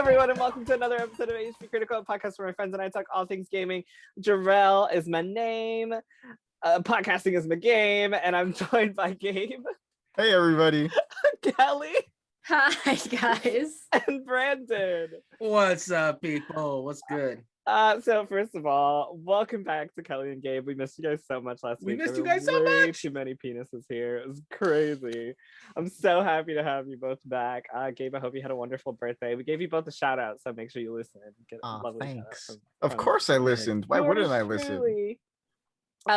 everyone, and welcome to another episode of HPCritical, a podcast where my friends and I talk all things gaming. Jerel is my name, podcasting is my game, and I'm joined by Gabe. Hey, everybody. Kellie. Hi, guys. And Brandon. What's up, people? What's good? So first of all, welcome back to Kellie and Gabe. We missed you guys so much last week. We missed There you were guys so way much. Too many penises here. It was crazy. I'm so happy to have you both back. Gabe, I hope you had a wonderful birthday. We gave you both a shout out, so make sure you listen. Get a lovely Thanks. shout out Of course I listened. Why wouldn't I listen? Truly.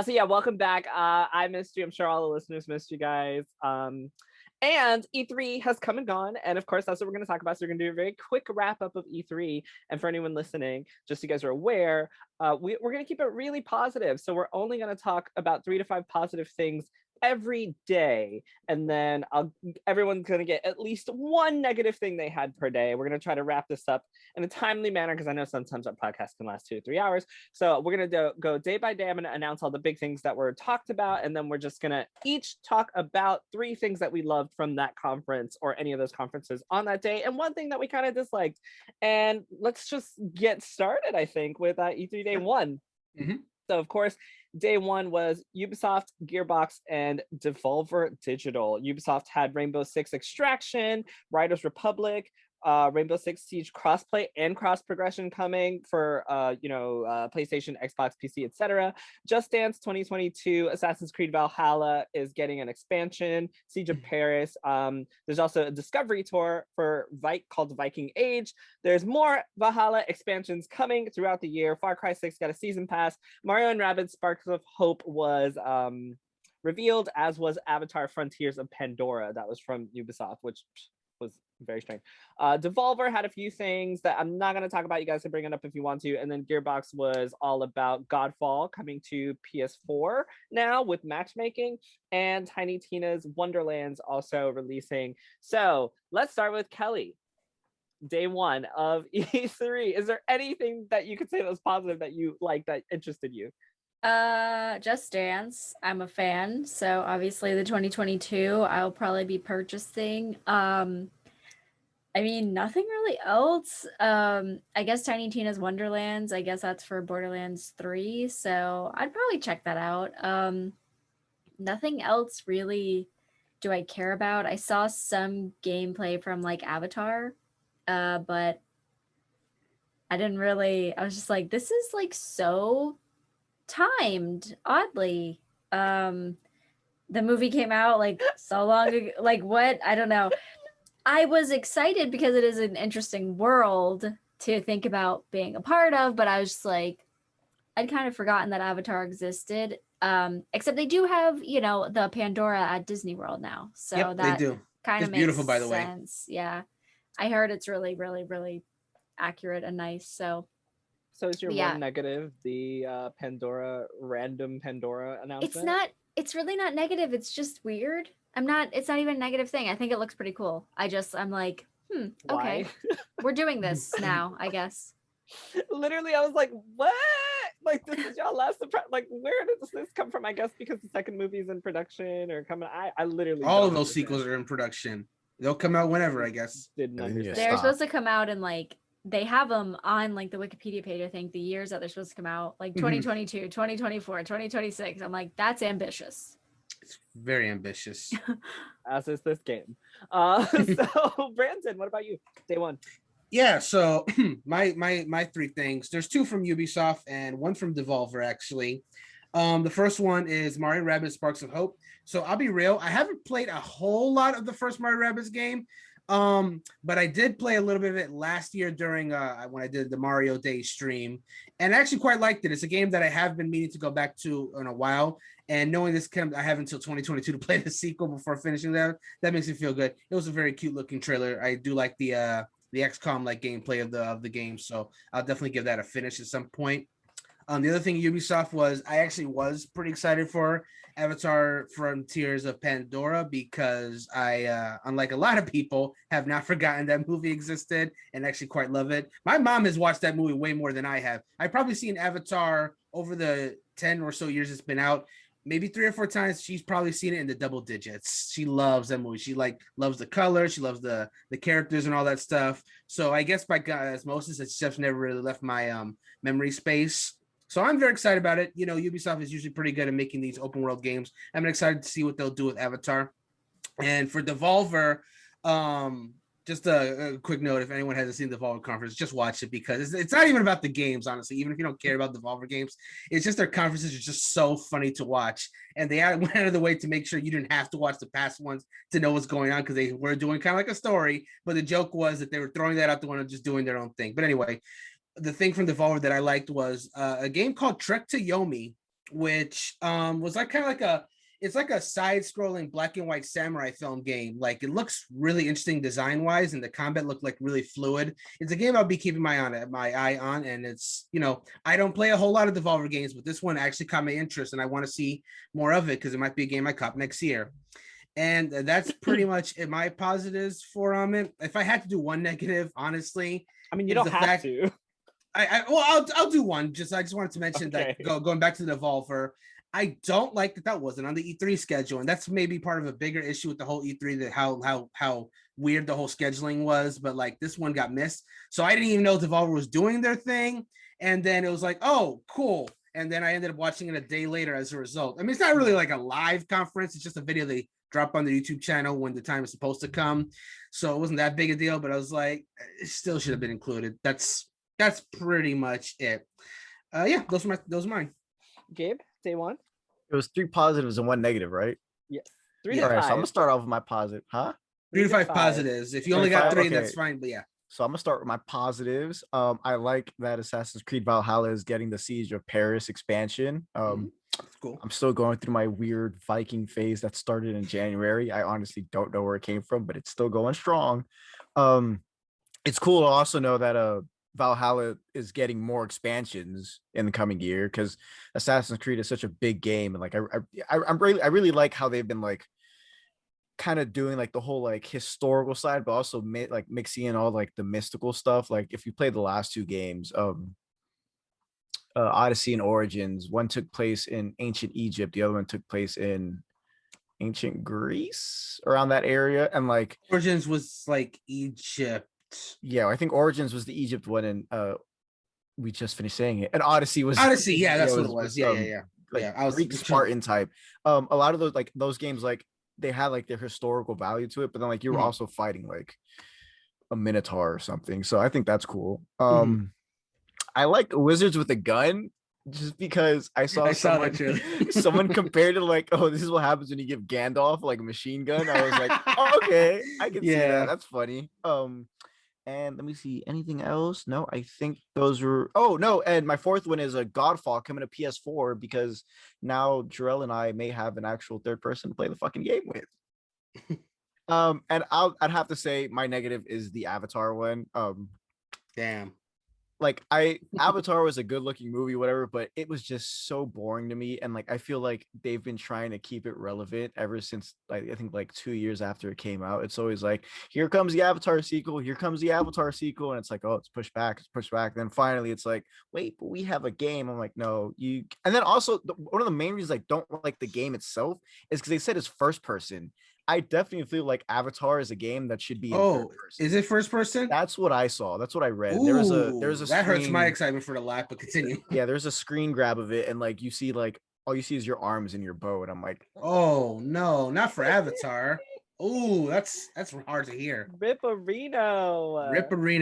So yeah, welcome back. I missed you. I'm sure all the listeners missed you guys. And E3 has come and gone. And of course, that's what we're going to talk about. So we're going to do a very quick wrap up of E3. And for anyone listening, just so you guys are aware, we're going to keep it really positive. So we're only going to talk about 3 to 5 positive things every day. And then everyone's going to get at least one negative thing they had per day. We're going to try to wrap this up in a timely manner, because I know sometimes our podcast can last 2 to 3 hours. So we're going to go day by day. I'm going to announce all the big things that were talked about. And then we're just going to each talk about 3 things that we loved from that conference or any of those conferences on that day. And one thing that we kind of disliked. And let's just get started, I think, with E3 Day 1. Mm-hmm. So, of course, Day 1 was Ubisoft, Gearbox, and Devolver Digital. Ubisoft had Rainbow Six Extraction, Riders Republic, Rainbow Six Siege crossplay and cross progression coming for PlayStation, Xbox, PC, etc. Just Dance 2022, Assassin's Creed Valhalla is getting an expansion. Siege of Paris. There's also a discovery tour for called Viking Age. There's more Valhalla expansions coming throughout the year. Far Cry 6 got a season pass. Mario and Rabbids Sparks of Hope was revealed, as was Avatar Frontiers of Pandora. That was from Ubisoft, which was very strange. Devolver had a few things that I'm not going to talk about. You guys can bring it up if you want to. And then Gearbox was all about Godfall coming to PS4 now with matchmaking, and Tiny Tina's Wonderlands also releasing. So let's start with Kellie. Day 1 of E3. Is there anything that you could say that was positive that you liked, that interested you? Just Dance. I'm a fan, so obviously the 2022 I'll probably be purchasing. I mean, nothing really else. I guess Tiny Tina's Wonderlands, I guess that's for Borderlands 3, so I'd probably check that out. Nothing else really do I care about. I saw some gameplay from like Avatar, but I was just like, this is like so timed oddly. The movie came out like so long ago, like what? I don't know. I was excited because it is an interesting world to think about being a part of, but I was just like, I'd kind of forgotten that Avatar existed. Except they do have, the Pandora at Disney World now. So yep, that they do. Kind It's of beautiful, makes by the way. sense. Yeah. I heard it's really, really, really accurate and nice. So is your yeah. one negative the random Pandora announcement? It's really not negative. It's just weird. It's not even a negative thing. I think it looks pretty cool. I'm like, okay, we're doing this now, I guess. Literally, I was like, what? Like, this is y'all last surprise. Like, where did this come from? I guess because the second movie's in production or coming. I literally All of don't those understand. sequels are in production. They'll come out whenever, I guess. Didn't And then you understand. They're Stop. supposed to come out in like, they have them on like the Wikipedia page, I think, the years that they're supposed to come out, like 2022, 2024, 2026. I'm like, that's ambitious. It's very ambitious. As is this game. So Brandon, what about you? Day 1. Yeah, so my 3 things. There's 2 from Ubisoft and 1 from Devolver, actually. The first one is Mario Rabbids Sparks of Hope. So I'll be real, I haven't played a whole lot of the first Mario Rabbids game. But I did play a little bit of it last year during when I did the Mario Day stream, and I actually quite liked it. It's a game that I have been meaning to go back to in a while, and knowing I have until 2022 to play the sequel before finishing that makes me feel good. It was a very cute looking trailer. I do like the XCOM like gameplay of the game, so I'll definitely give that a finish at some point. The other thing Ubisoft was, I actually was pretty excited for Avatar Frontiers of Pandora, because I, unlike a lot of people, have not forgotten that movie existed and actually quite love it. My mom has watched that movie way more than I have. I've probably seen Avatar over the 10 or so years it's been out maybe 3 or 4 times. She's probably seen it in the double digits. She loves that movie. She loves the color. She loves the characters and all that stuff. So I guess by osmosis, it's just never really left my memory space. So I'm very excited about it. You know, Ubisoft is usually pretty good at making these open world games. I'm excited to see what they'll do with Avatar. And for Devolver, just a quick note, if anyone hasn't seen the Devolver conference, just watch it, because it's not even about the games, honestly. Even if you don't care about Devolver games, it's just their conferences are just so funny to watch. And they went out of the way to make sure you didn't have to watch the past ones to know what's going on, because they were doing kind of like a story. But the joke was that they were throwing that out the window, just doing their own thing. But anyway, the thing from Devolver that I liked was a game called Trek to Yomi, which was like kind of like it's like a side-scrolling black and white samurai film game. Like, it looks really interesting design-wise, and the combat looked like really fluid. It's a game I'll be keeping my eye on, and it's, you know, I don't play a whole lot of Devolver games, but this one actually caught my interest, and I want to see more of it because it might be a game I cop next year. And that's pretty much my positives for it. If I had to do one negative, honestly, I mean, you don't have to. I'll do one. I just wanted to mention Okay. that going back to the Devolver, I don't like that wasn't on the E3 schedule, and that's maybe part of a bigger issue with the whole E3, that how weird the whole scheduling was. But like, this one got missed, so I didn't even know Devolver was doing their thing, and then it was like, oh, cool, and then I ended up watching it a day later as a result. I mean, it's not really like a live conference; it's just a video they drop on the YouTube channel when the time is supposed to come, so it wasn't that big a deal. But I was like, it still should have been included. That's pretty much it. Yeah, those are mine. Gabe, day one. It was 3 positives and 1 negative, right? Yes. 3 Yeah, to all right, 5. so I'm gonna start off with my positive, huh? 3 to 5 5. positives. If you only 3 to got 5, 3, okay. that's fine. But yeah. So I'm gonna start with my positives. I like that Assassin's Creed Valhalla is getting the Siege of Paris expansion. That's cool. I'm still going through my weird Viking phase that started in January. I honestly don't know where it came from, but it's still going strong. It's cool to also know that Valhalla is getting more expansions in the coming year, because Assassin's Creed is such a big game, and like I really like how they've been like kind of doing like the whole like historical side, but also like mixing in all like the mystical stuff. Like, if you play the last 2 games, Odyssey and Origins, one took place in ancient Egypt, the other one took place in ancient Greece, around that area, and like Origins was like Egypt. Yeah, I think Origins was the Egypt one, and we just finished saying it. And Odyssey was Yeah, that's what it was. Yeah. Like, I was Greek Spartan type. A lot of those games, like, they had like their historical value to it, but then like you were also fighting like a minotaur or something. So I think that's cool. I like Wizards with a Gun, just because I saw someone compared it like, oh, this is what happens when you give Gandalf like a machine gun. I was like, oh, okay, I can see that. That's funny. And let me see, anything else? No, I think those were. Oh no, and my fourth one is a Godfall coming to PS4, because now Jerel and I may have an actual third person to play the fucking game with. And I'd have to say my negative is the Avatar one. Damn. Like, Avatar was a good looking movie, whatever, but it was just so boring to me. And like, I feel like they've been trying to keep it relevant ever since, like, I think like 2 years after it came out. It's always like, here comes the Avatar sequel, here comes the Avatar sequel. And it's like, oh, it's pushed back. Then finally it's like, wait, but we have a game. I'm like, no, you. And then also, one of the main reasons I don't like the game itself is because they said it's first person. I definitely feel like Avatar is a game that should be in third person. Is it first person? That's what I saw. That's what I read. Ooh, there's a that hurts screen, my excitement for the lap, but continue. Yeah, there's a screen grab of it, and like you see, like all you see is your arms and your bow, and I'm like, oh no, not for Avatar. Ooh, that's hard to hear. Ripperino.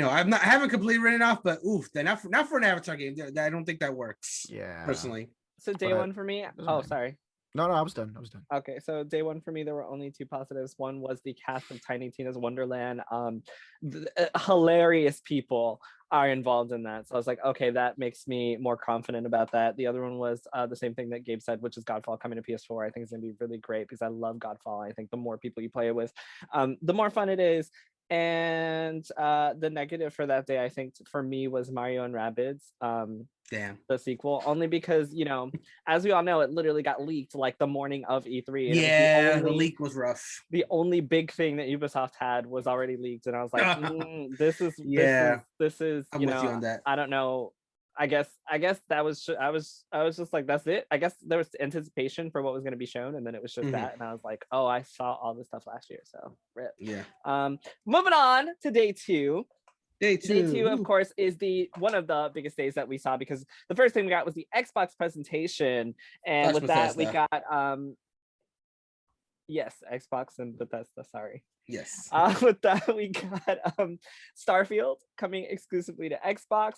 I haven't completely written it off, but oof, not for an Avatar game. I don't think that works. Yeah, personally. So day one for me. Oh, sorry. No, I was done. Okay, so day one for me, there were only 2 positives. One was the cast of Tiny Tina's Wonderland. Hilarious people are involved in that. So I was like, okay, that makes me more confident about that. The other one was the same thing that Gabe said, which is Godfall coming to PS4. I think it's going to be really great because I love Godfall. I think the more people you play it with, the more fun it is. And the negative for that day, I think for me, was Mario and Rabbids. Damn. The sequel, only because, you know, as we all know, it literally got leaked like the morning of E3. Yeah, the leak was rough. The only big thing that Ubisoft had was already leaked, and I was like, this is I'm you with know, you on that. I don't know I guess that was I was just like, that's it. I guess there was anticipation for what was going to be shown, and then it was just that, and I was like, oh, I saw all this stuff last year, so rip. Yeah. Moving on to day two. Day Day two, two, of course, is one of the biggest days that we saw, because the first thing we got was the Xbox presentation, and with that we got yes, Xbox and Bethesda. Sorry. yes. With that, we got Starfield coming exclusively to Xbox.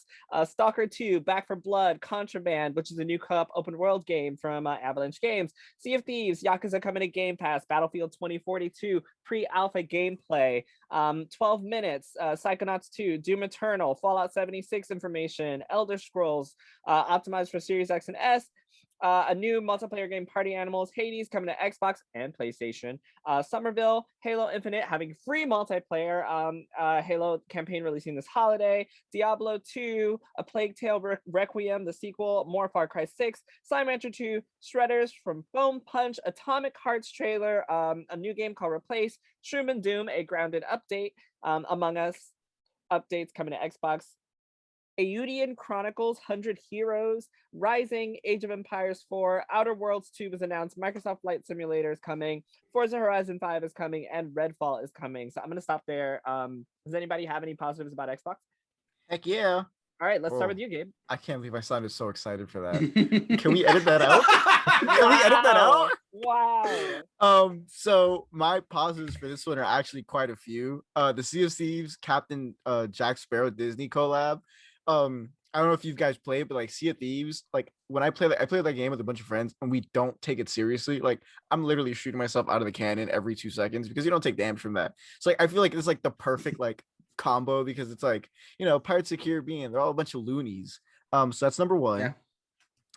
Stalker 2, Back for Blood, Contraband, which is a new co-op open world game from Avalanche Games. Sea of Thieves, Yakuza coming to Game Pass. Battlefield 2042, pre-alpha gameplay. 12 minutes, Psychonauts 2, Doom Eternal, Fallout 76 information, Elder Scrolls, optimized for Series X and S. A new multiplayer game, Party Animals, Hades coming to Xbox and PlayStation. Somerville, Halo Infinite having free multiplayer. Halo campaign releasing this holiday. Diablo 2, A Plague Tale Requiem, the sequel. More Far Cry 6. Slime Rancher 2, Shredders from Foam Punch, Atomic Hearts trailer. A new game called Replace. Shroom and Doom, a grounded update. Among Us updates coming to Xbox. Eudeian Chronicles, 100 Heroes, Rising, Age of Empires 4, Outer Worlds 2 was announced, Microsoft Flight Simulator is coming, Forza Horizon 5 is coming, and Redfall is coming. So I'm going to stop there. Does anybody have any positives about Xbox? Heck yeah. All right, let's start with you, Gabe. I can't believe I sounded so excited for that. Can we edit that out? Can we edit that out? Wow. So my positives for this one are actually quite a few. The Sea of Thieves, Captain Jack Sparrow Disney collab. I don't know if you guys play, but like Sea of Thieves, like when I play that game with a bunch of friends and we don't take it seriously, like I'm literally shooting myself out of the cannon every 2 seconds because you don't take damage from that. So like I feel like it's like the perfect like combo, because it's like, you know, Pirates of the Caribbean, they're all a bunch of loonies. So that's number one.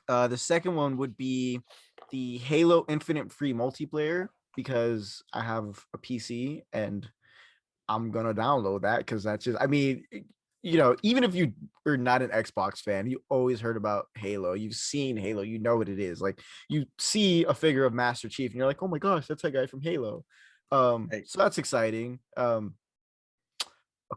Yeah. The second one would be the Halo Infinite free multiplayer, because I have a PC and I'm gonna download that, because that's just, I mean, you know, even if you are not an Xbox fan, you always heard about Halo. You've seen Halo. You know what it is. Like you see a figure of Master Chief and you're like, oh my gosh, that's that guy from Halo. So that's exciting. Of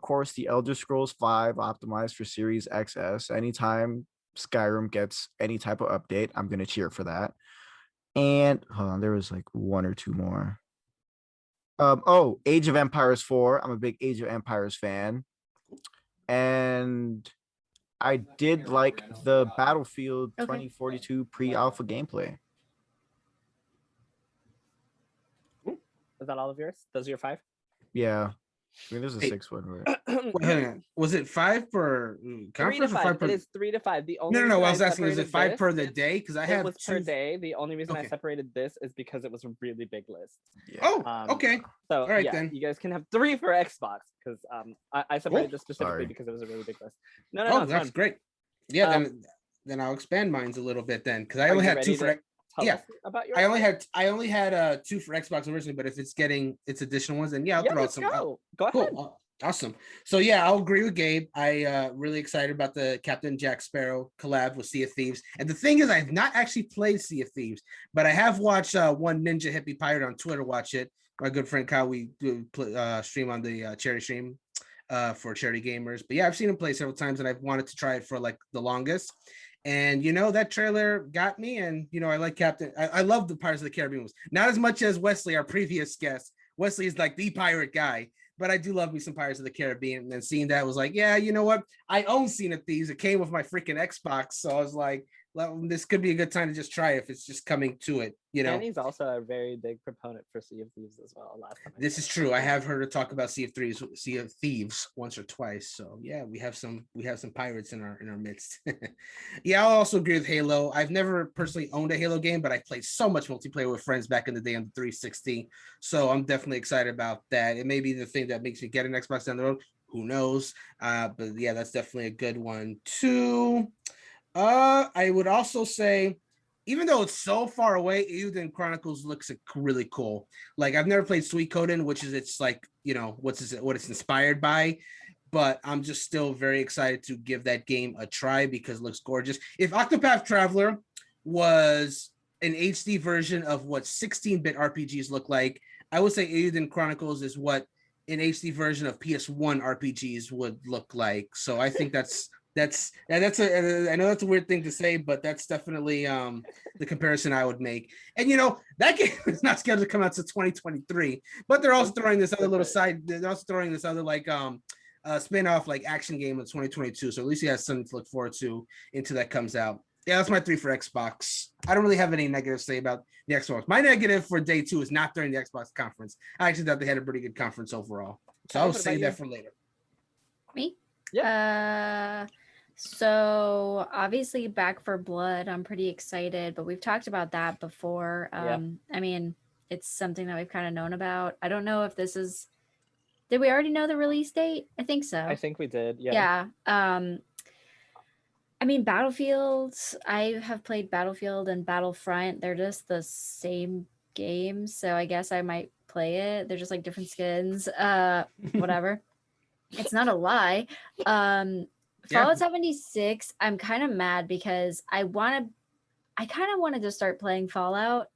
course, the Elder Scrolls 5 optimized for Series XS. Anytime Skyrim gets any type of update, I'm going to cheer for that. And hold on, there was like one or two more. Age of Empires 4. I'm a big Age of Empires fan. And I did like the Battlefield 2042 pre-alpha gameplay. Is that all of yours? Those are your 5? Yeah. I mean, there's a 6th one, right? Wait, hang on. Was it 5 per 3 to 5? 5 per... It is 3 to 5. The only No. I was asking, is it 5 per the day? Because I have was per day. The only reason I separated this is because it was a really big list. Yeah. Oh, okay. So all right, then you guys can have 3 for Xbox, because I separated this specifically because it was a really big list. No, that's fun. Great. Yeah, then I'll expand mines a little bit then, because I only had 2 for. About your I only had 2 for Xbox originally, but if it's getting its additional ones, then I'll throw out some. Go ahead. Awesome. So yeah, I'll agree with Gabe. I really excited about the Captain Jack Sparrow collab with Sea of Thieves. And the thing is, I have not actually played Sea of Thieves, but I have watched one Ninja Hippie Pirate on Twitter watch it. My good friend Kyle, we do stream on the charity stream for charity gamers. But yeah, I've seen him play several times, and I've wanted to try it for like the longest. And that trailer got me, and I like Captain. I love the Pirates of the Caribbean ones. Not as much as Wesley, our previous guest. Wesley is like the pirate guy, but I do love me some Pirates of the Caribbean. And then seeing that was like, yeah, you know what? I own Sea of Thieves. It came with my freaking Xbox, so I was like, well, this could be a good time to just try it if it's just coming to it. And he's also a very big proponent for Sea of Thieves as well. Last time this is true. I have heard her talk about Sea of Thieves once or twice. So yeah, we have some pirates in our midst. Yeah, I'll also agree with Halo. I've never personally owned a Halo game, but I played so much multiplayer with friends back in the day on the 360. So I'm definitely excited about that. It may be the thing that makes me get an Xbox down the road. Who knows? But yeah, that's definitely a good one too. I would also say, even though it's so far away, Eudeian Chronicles looks really cool. Like I've never played Suikoden, which is it's like what it's inspired by, but I'm just still very excited to give that game a try because it looks gorgeous. If Octopath Traveler was an HD version of what 16-bit RPGs look like, I would say Eudeian Chronicles is what an HD version of PS1 RPGs would look like. So I think that's That's I know that's a weird thing to say, but that's definitely the comparison I would make. And that game is not scheduled to come out to 2023, but they're also throwing this other little side. They're also throwing this other spin-off action game in 2022. So at least he has something to look forward to until that comes out. Yeah, that's my 3 for Xbox. I don't really have any negative to say about the Xbox. My negative for day 2 is not during the Xbox conference. I actually thought they had a pretty good conference overall. So I'll save that for later. Me? Yeah. So obviously Back for Blood, I'm pretty excited, but we've talked about that before. Yeah. I mean, it's something that we've kind of known about. I don't know if this is, did we already know the release date? I think so. I think we did. Yeah. I mean, Battlefield, I have played Battlefield and Battlefront. They're just the same game. So I guess I might play it. They're just like different skins. Whatever. It's not a lie. Fallout 76, I'm kind of mad because I kind of wanted to start playing Fallout,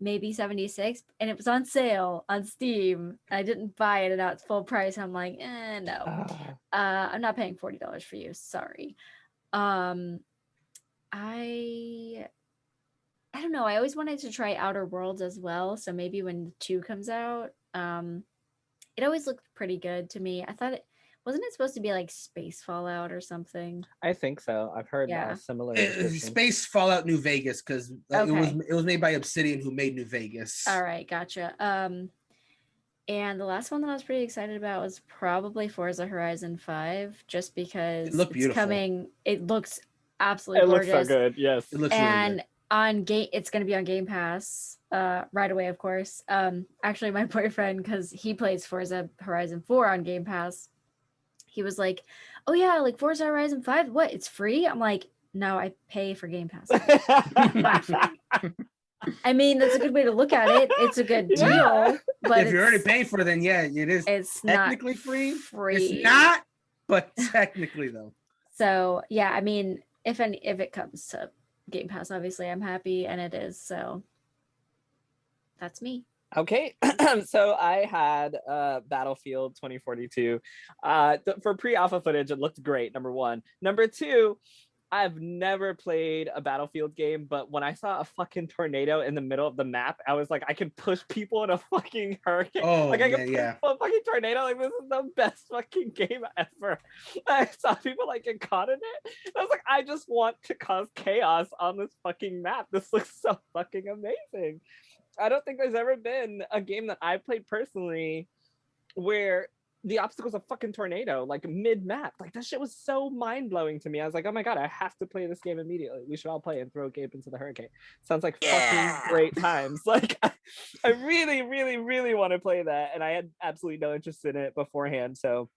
maybe 76, and it was on sale on Steam. I didn't buy it, and now it's full price. I'm like, no. I'm not paying $40 for you. Sorry. I don't know. I always wanted to try Outer Worlds as well. So maybe when 2 comes out, it always looked pretty good to me. I thought wasn't it supposed to be like Space Fallout or something? I think so. I've heard similar. Space Fallout New Vegas, because it was made by Obsidian, who made New Vegas. All right, gotcha. And the last one that I was pretty excited about was probably Forza Horizon 5, just because it's coming. It looks absolutely gorgeous. It looks so good. Yes, it looks really good. It's going to be on Game Pass right away, of course. Actually, my boyfriend, because he plays Forza Horizon 4 on Game Pass, he was like, oh yeah, like Forza Horizon 5, what, it's free? I'm like, no, I pay for Game Pass. I mean, that's a good way to look at it. It's a good deal. But if you're already paying for it, then yeah, it is. It's technically not free. It's not, but technically though. So yeah, I mean, if it comes to Game Pass, obviously I'm happy, and it is. So that's me. Okay, so I had Battlefield 2042. For pre-alpha footage, it looked great, number 1. Number 2, I've never played a Battlefield game, but when I saw a fucking tornado in the middle of the map, I was like, I can push people in a fucking hurricane. Oh, I can push a fucking tornado. Like, this is the best fucking game ever. I saw people get caught in it. I was like, I just want to cause chaos on this fucking map. This looks so fucking amazing. I don't think there's ever been a game that I played personally where the obstacle's a fucking tornado, mid-map. That shit was so mind-blowing to me. I was like, oh my god, I have to play this game immediately. We should all play and throw Gabe into the hurricane. Sounds like fucking great times. I really, really, really want to play that, and I had absolutely no interest in it beforehand, so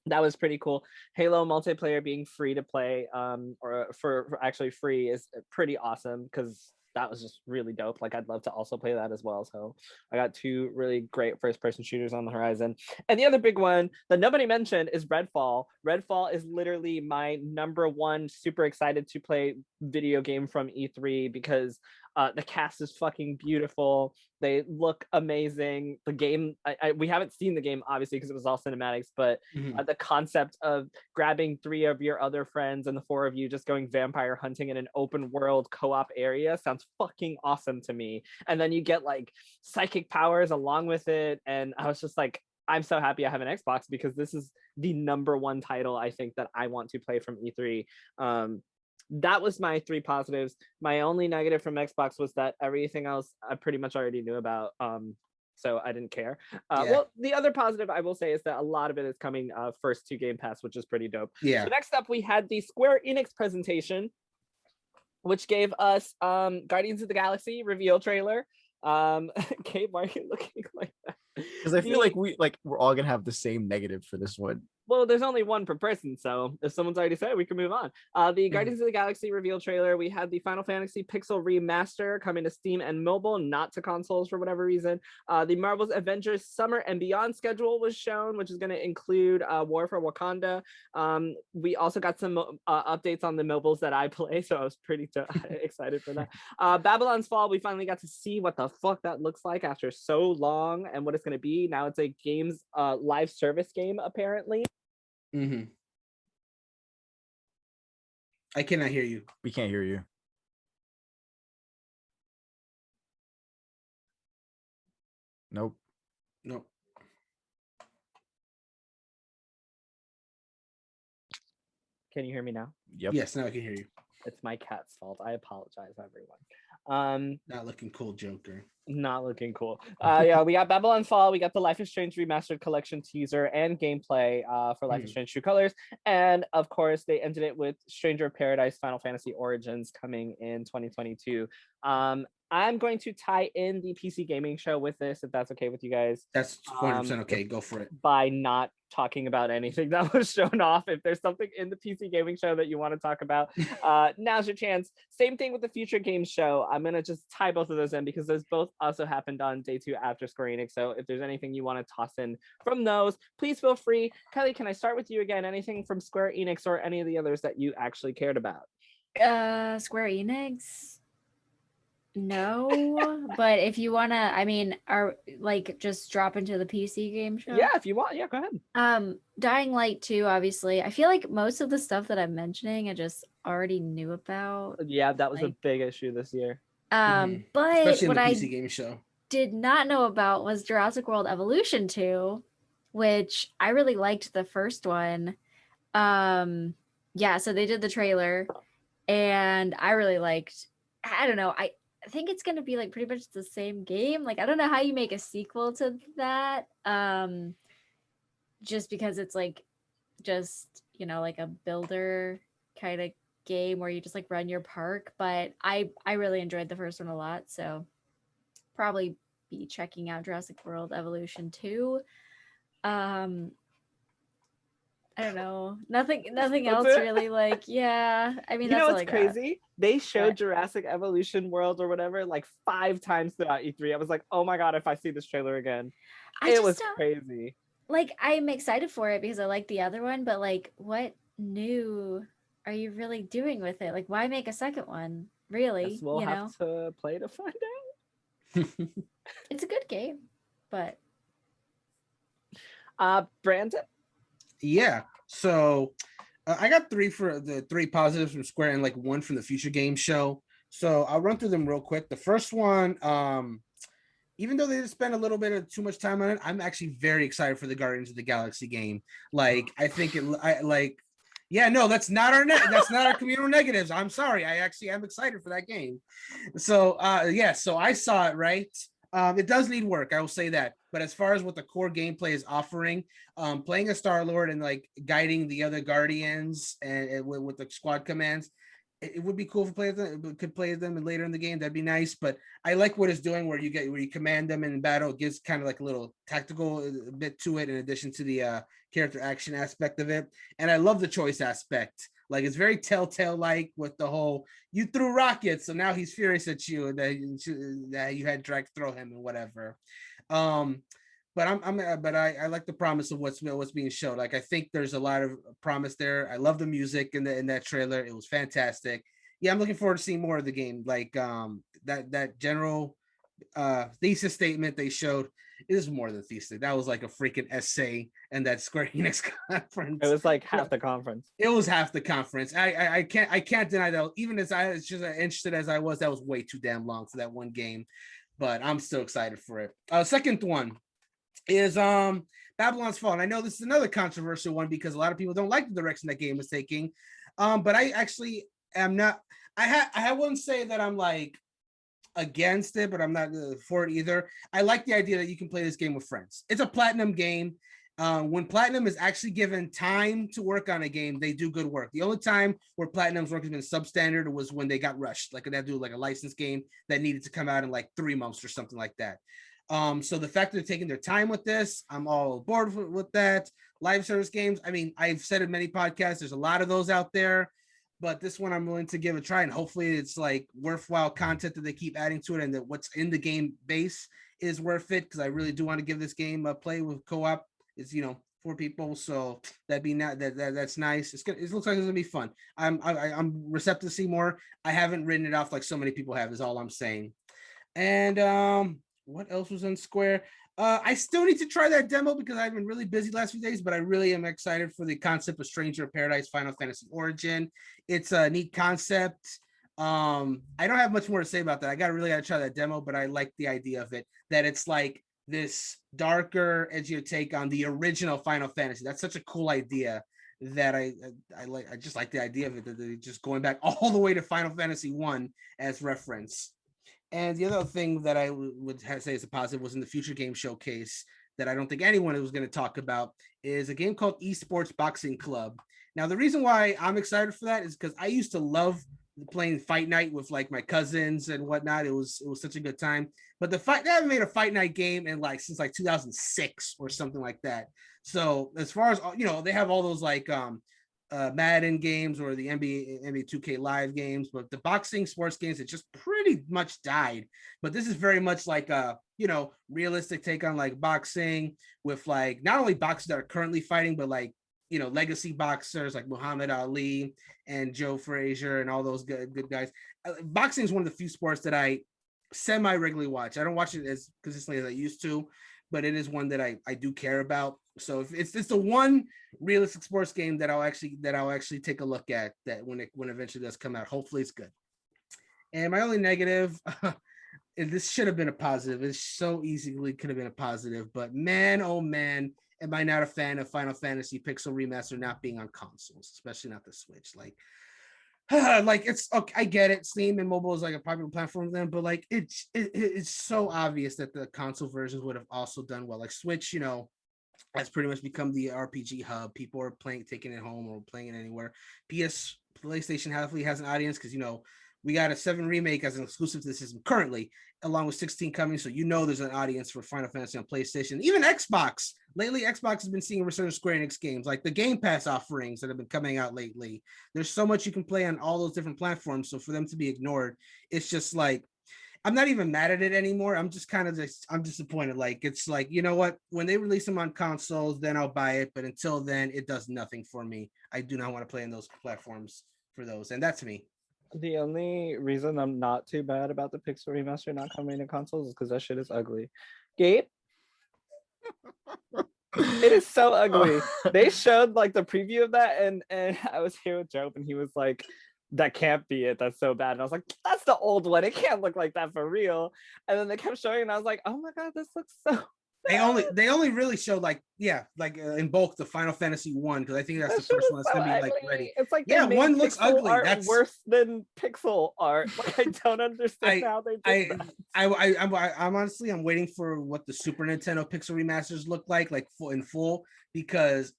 that was pretty cool. Halo multiplayer being free to play, or for actually free, is pretty awesome, because that was just really dope. I'd love to also play that as well. So I got 2 really great first-person shooters on the horizon. And the other big one that nobody mentioned is Redfall. Redfall is literally my number 1 super excited to play video game from E3, because the cast is fucking beautiful. They look amazing. The game, we haven't seen the game, obviously, because it was all cinematics, but the concept of grabbing 3 of your other friends and the 4 of you just going vampire hunting in an open world co-op area sounds fucking awesome to me. And then you get psychic powers along with it. And I was just like, I'm so happy I have an Xbox, because this is the number 1 title I think that I want to play from E3. That was my 3 positives. My only negative from Xbox was that everything else I pretty much already knew about. So I didn't care. Well, the other positive I will say is that a lot of it is coming first to Game Pass, which is pretty dope. Yeah. So next up, we had the Square Enix presentation, which gave us Guardians of the Galaxy reveal trailer. Gabe, why are you looking like that? Because I feel like we're all gonna have the same negative for this one. Well, there's only 1 per person, so if someone's already said it, we can move on. The Guardians of the Galaxy reveal trailer, we had the Final Fantasy Pixel Remaster coming to Steam and mobile, not to consoles for whatever reason. The Marvel's Avengers Summer and Beyond schedule was shown, which is going to include War for Wakanda. We also got some updates on the mobiles that I play, so I was pretty excited for that. Babylon's Fall, we finally got to see what the fuck that looks like after so long and what it's going to be. Now it's a games live service game, apparently. I cannot hear you. We can't hear you. Nope. Nope. Can you hear me now? Yep. Yes, now I can hear you. It's my cat's fault. I apologize, everyone. Not looking cool, Joker. Not looking cool. Yeah, we got Babylon Fall, we got the Life is Strange Remastered Collection teaser and gameplay for Life is Strange True Colors, and of course they ended it with Stranger of Paradise Final Fantasy Origins coming in 2022. I'm going to tie in the PC gaming show with this, if that's okay with you guys. That's 100% okay. Go for it. By not talking about anything that was shown off. If there's something in the PC gaming show that you want to talk about, now's your chance. Same thing with the Future Games show. I'm going to just tie both of those in because those both also happened on day 2 after Square Enix. So if there's anything you want to toss in from those, please feel free. Kellie, can I start with you again? Anything from Square Enix or any of the others that you actually cared about? Square Enix? No, but if you wanna, I mean, are like just drop into the PC game show? Yeah, if you want. Yeah, go ahead. Dying Light 2, obviously. I feel like most of the stuff that I'm mentioning I just already knew about. Yeah, that was a big issue this year. But especially in what the PC game show did not know about was Jurassic World Evolution 2, which I really liked the first one. Yeah, so they did the trailer and I really liked, I don't know, I think it's gonna be like pretty much the same game. Like I don't know how you make a sequel to that. Just because it's like just, you know, like a builder kind of game where you just like run your park. But I really enjoyed the first one a lot. So probably be checking out Jurassic World Evolution 2. I don't know. Nothing else really. Like, yeah. I mean, you that's know all what's I crazy? They showed What? Jurassic Evolution World or whatever like 5 times throughout E3. I was like, oh my god, if I see this trailer again. It was crazy. Like, I'm excited for it because I like the other one, but like, what new are you really doing with it? Like, why make a second one? Really? Guess we'll have to play to find out. It's a good game, but Brandon? Yeah. So I got 3 for the 3 positives from Square and like 1 from the Future Game show. So I'll run through them real quick. The first one, even though they did spend a little bit of too much time on it, I'm actually very excited for the Guardians of the Galaxy game. Like, I think yeah, no, that's not our communal negatives. I'm sorry. I actually am excited for that game. So yeah, so I saw it, right? It does need work, I will say that. But as far as what the core gameplay is offering, playing a Star-Lord and like guiding the other Guardians and with the squad commands, it would be cool if could play them later in the game. That'd be nice. But I like what it's doing where you command them in battle. It gives kind of like a little tactical bit to it in addition to the character action aspect of it. And I love the choice aspect. Like, it's very Telltale-like with the whole, you threw rockets, so now he's furious at you, and that you had to throw him and whatever. But I like the promise of what's being shown. Like, I think there's a lot of promise there. I love the music in that trailer. It was fantastic. Yeah, I'm looking forward to seeing more of the game. Like that general thesis statement they showed. It is more than thesis. That was like a freaking essay and that Square Enix conference. It was like half the conference. It was half the conference. I can't deny that. Even as I was just interested as I was, that was way too damn long for that one game. But I'm still excited for it. Second one is Babylon's Fall. And I know this is another controversial one because a lot of people don't like the direction that game is taking. But I actually am not. I wouldn't say that I'm like against it, but I'm not for it either. I like the idea that you can play this game with friends. It's a platinum game. When Platinum is actually given time to work on a game, they do good work. The only time where Platinum's work has been substandard was when they got rushed. Like, they do like a licensed game that needed to come out in like 3 months or something like that. So the fact that they're taking their time with this, I'm all aboard with that. Live service games, I mean, I've said in many podcasts, there's a lot of those out there. But this one I'm willing to give a try, and hopefully it's like worthwhile content that they keep adding to it, and that what's in the game base is worth it, because I really do want to give this game a play with co-op. It's 4 people, so that'd be that's nice. It looks like it's gonna be fun. I'm receptive to see more. I haven't written it off like so many people have. Is all I'm saying. And what else was on Square? I still need to try that demo because I've been really busy last few days, but I really am excited for the concept of Stranger of Paradise Final Fantasy Origin. It's a neat concept. I don't have much more to say about that. I gotta try that demo, but I like the idea of it, that it's like this darker, edgier take on the original Final Fantasy. That's such a cool idea that I like. I just like the idea of it, that they're just going back all the way to Final Fantasy 1 as reference. And the other thing that I would say is a positive was in the Future Game Showcase that I don't think anyone was going to talk about is a game called Esports Boxing Club. Now, the reason why I'm excited for that is because I used to love playing Fight Night with like my cousins and whatnot. It was such a good time. But they haven't made a Fight Night game in like since like 2006 or something like that. So as far as they have all those like Madden games or the NBA 2K Live games, but the boxing sports games, it just pretty much died. But this is very much like a realistic take on like boxing, with like not only boxers that are currently fighting, but like legacy boxers like Muhammad Ali and Joe Frazier and all those good guys. Boxing is one of the few sports that I semi regularly watch. I don't watch it as consistently as I used to, but it is one that I do care about. So if it's the one realistic sports game that I'll actually take a look at, that when it eventually does come out, hopefully it's good. And my only negative, and this should have been a positive. It so easily could have been a positive, but man, oh man, am I not a fan of Final Fantasy Pixel Remaster not being on consoles, especially not the Switch. Like it's okay, I get it. Steam and mobile is like a popular platform for them, but like it's so obvious that the console versions would have also done well. Like Switch, has pretty much become the RPG hub. People are taking it home or playing it anywhere. PlayStation hopefully has an audience because we got a 7 remake as an exclusive to the system currently, along with 16 coming. So there's an audience for Final Fantasy on PlayStation. Even Xbox. Lately, Xbox has been seeing a resurgence of Square Enix games, like the Game Pass offerings that have been coming out lately. There's so much you can play on all those different platforms. So for them to be ignored, it's just like, I'm not even mad at it anymore. I'm just I'm disappointed. Like, it's like, you know what? When they release them on consoles, then I'll buy it. But until then, it does nothing for me. I do not want to play in those platforms for those. And that's me. The only reason I'm not too bad about the Pixel Remaster not coming to consoles is because that shit is ugly. Gabe? It is so ugly. They showed like the preview of that, and I was here with Joe, and he was like, that can't be it. That's so bad. And I was like, that's the old one. It can't look like that for real. And then they kept showing, and I was like, oh my god, this looks so bad. They only really showed in bulk the Final Fantasy 1, because I think that's the first one that's gonna be like ready. It's like one looks ugly. That's worse than pixel art. Like, I don't understand how they did that. I'm honestly, I'm waiting for what the Super Nintendo Pixel remasters look like full, because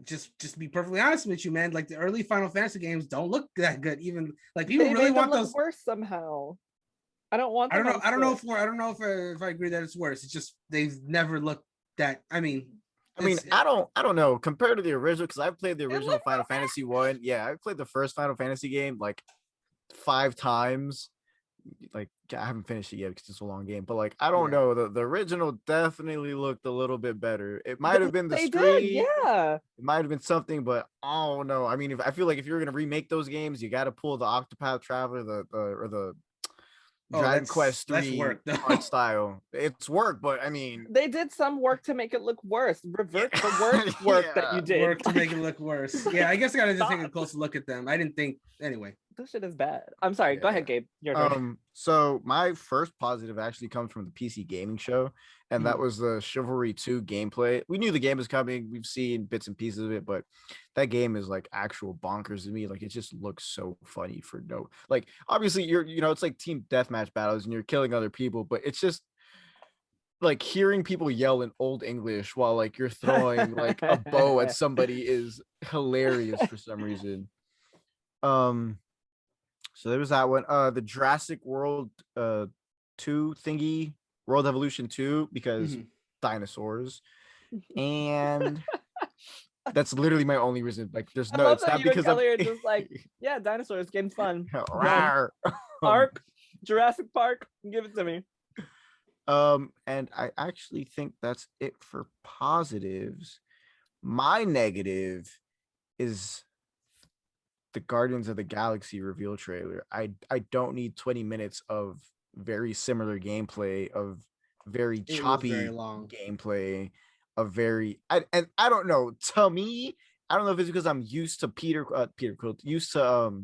just to be perfectly honest with you, man, like the early Final Fantasy games don't look that good. Even like people really want those worse somehow. I don't want. I don't know if I agree that it's worse. It's just they've never looked that. I don't know compared to the original, because I've played the original Final Fantasy 1. Yeah, I've played the first Final Fantasy game like 5 times. Like, I haven't finished it yet because it's a long game, but like, I don't know, the original definitely looked a little bit better. It might have been the screen, it might have been something, but oh no, I mean, I feel like if you're gonna remake those games, you got to pull the Octopath Traveler, the Dragon Quest 3 art style. It's work, but I mean, they did some work to make it look worse. Revert the worst work that you did. Work to make it look worse. Yeah, I guess I gotta just take a closer look at them. I didn't think anyway. This shit is bad. I'm sorry. Go ahead, Gabe. Your turn. So my first positive actually comes from the PC gaming show, and that was the Chivalry 2 gameplay. We knew the game was coming. We've seen bits and pieces of it, but that game is like actual bonkers to me. Like, it just looks so funny for no. Like, obviously it's like team deathmatch battles and you're killing other people, but it's just like hearing people yell in old English while like you're throwing like a bow at somebody is hilarious for some reason. So there was that one. The Jurassic World 2 thingy, World Evolution 2, because dinosaurs. And that's literally my only reason. Like, there's no, it's not because of just like, yeah, dinosaurs, game's fun. Ark, Jurassic Park, give it to me. And I actually think that's it for positives. My negative is the Guardians of the Galaxy reveal trailer. I don't need 20 minutes of very similar gameplay of very It was choppy very long. gameplay, and I don't know. To me, I don't know if it's because I'm used to Peter Quill, used to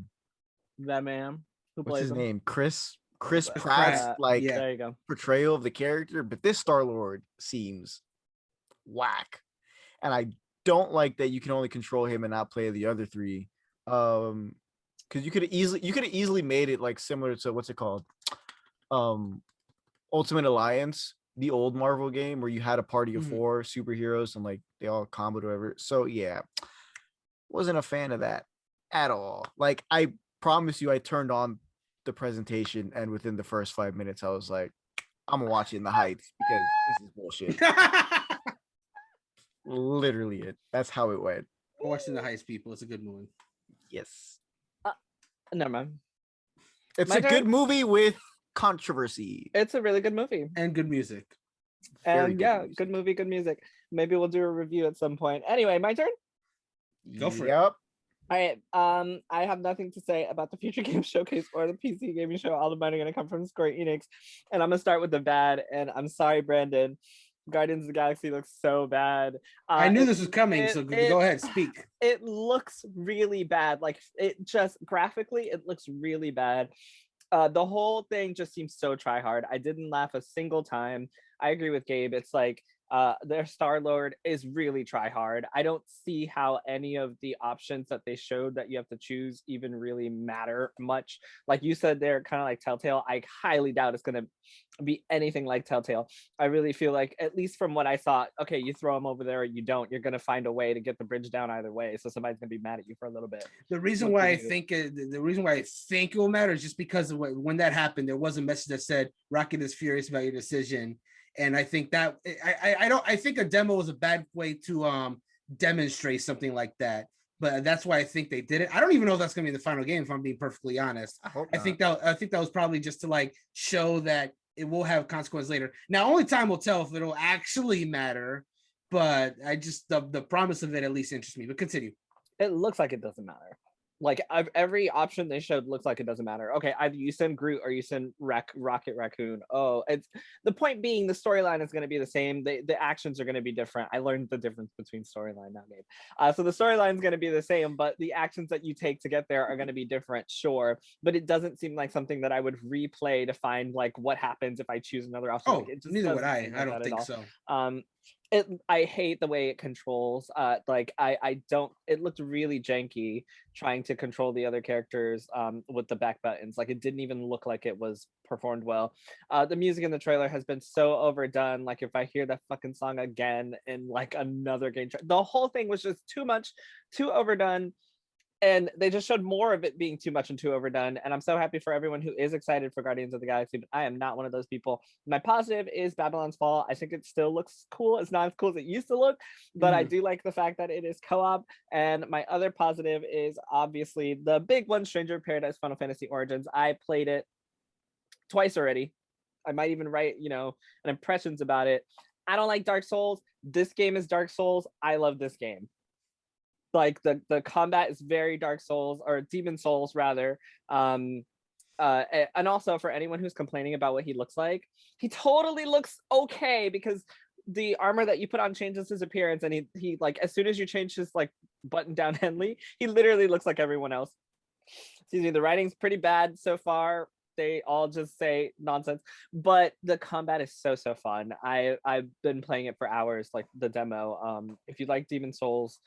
That man who what's plays his him. name, Chris Chris Pratt's Pratt, like yeah. There you go. portrayal of the character, but this Star-Lord seems whack, and I don't like that you can only control him and not play the other three. Because you could have easily made it like similar to what's it called, Ultimate Alliance, the old Marvel game where you had a party of 4 superheroes and like they all comboed whatever. So yeah, wasn't a fan of that at all. Like I promise you, I turned on the presentation and within the first 5 minutes, I was like, I'm watching the Heights because this is bullshit. Literally it. That's how it went. Watching the Heights, people. It's a good movie. Yes. Never mind. It's My a turn? good movie with controversy. It's a really good movie. And good music. Very And yeah, music. good movie, good music. Maybe we'll do a review at some point. Anyway, my turn. Go for it. Yep. All right. I have nothing to say about the Future Game Showcase or the PC Gaming Show. All the money gonna come from Square Enix, and I'm gonna start with the bad. And I'm sorry, Brandon. Guardians of the Galaxy looks so bad. I knew this was coming, so go ahead, speak. It looks really bad. Like it just graphically, it looks really bad. The whole thing just seems so try hard. I didn't laugh a single time. I agree with Gabe. It's like their Star-Lord is really try hard. I don't see how any of the options that they showed that you have to choose even really matter much. Like you said, they're kind of like Telltale. I highly doubt it's going to be anything like Telltale. I really feel like, at least from what I saw, okay, you throw them over there or you don't, you're going to find a way to get the bridge down either way. So somebody's going to be mad at you for a little bit. The reason why I think it will matter is just because of when that happened, there was a message that said Rocket is furious about your decision. And I think that I think a demo was a bad way to demonstrate something like that. But that's why I think they did it. I don't even know if that's going to be the final game, if I'm being perfectly honest. I think that was probably just to like show that it will have consequences later. Now, only time will tell if it'll actually matter. But I just the promise of it at least interests me. But continue. It looks like it doesn't matter. Like every option they showed looks like it doesn't matter. Okay, either you send Groot or you send Rocket Raccoon. Oh, it's the point being the storyline is going to be the same. The actions are going to be different. I learned the difference between storyline now, Gabe. So the storyline is going to be the same, but the actions that you take to get there are going to be different, sure. But it doesn't seem like something that I would replay to find like what happens if I choose another option. Oh, like, it just neither would I. Like I don't think so. I hate the way it controls. Like I don't. It looked really janky trying to control the other characters with the back buttons. Like it didn't even look like it was performed well. The music in the trailer has been so overdone. Like if I hear that fucking song again in like another game, the whole thing was just too much, too overdone. And they just showed more of it being too much and too overdone. And I'm so happy for everyone who is excited for Guardians of the Galaxy, but I am not one of those people. My positive is Babylon's Fall. I think it still looks cool. It's not as cool as it used to look, but I do like the fact that it is co-op. And my other positive is obviously the big one, Stranger in Paradise Final Fantasy Origins. I played it twice already. I might even write, an impressions about it. I don't like Dark Souls. This game is Dark Souls. I love this game. Like the combat is very Dark Souls, or Demon Souls rather. And also for anyone who's complaining about what he looks like, he totally looks okay because the armor that you put on changes his appearance, and he like as soon as you change his like button down Henley, he literally looks like everyone else. Excuse me, the writing's pretty bad so far. They all just say nonsense, but the combat is so fun. I've been playing it for hours, like the demo. If you like Demon Souls,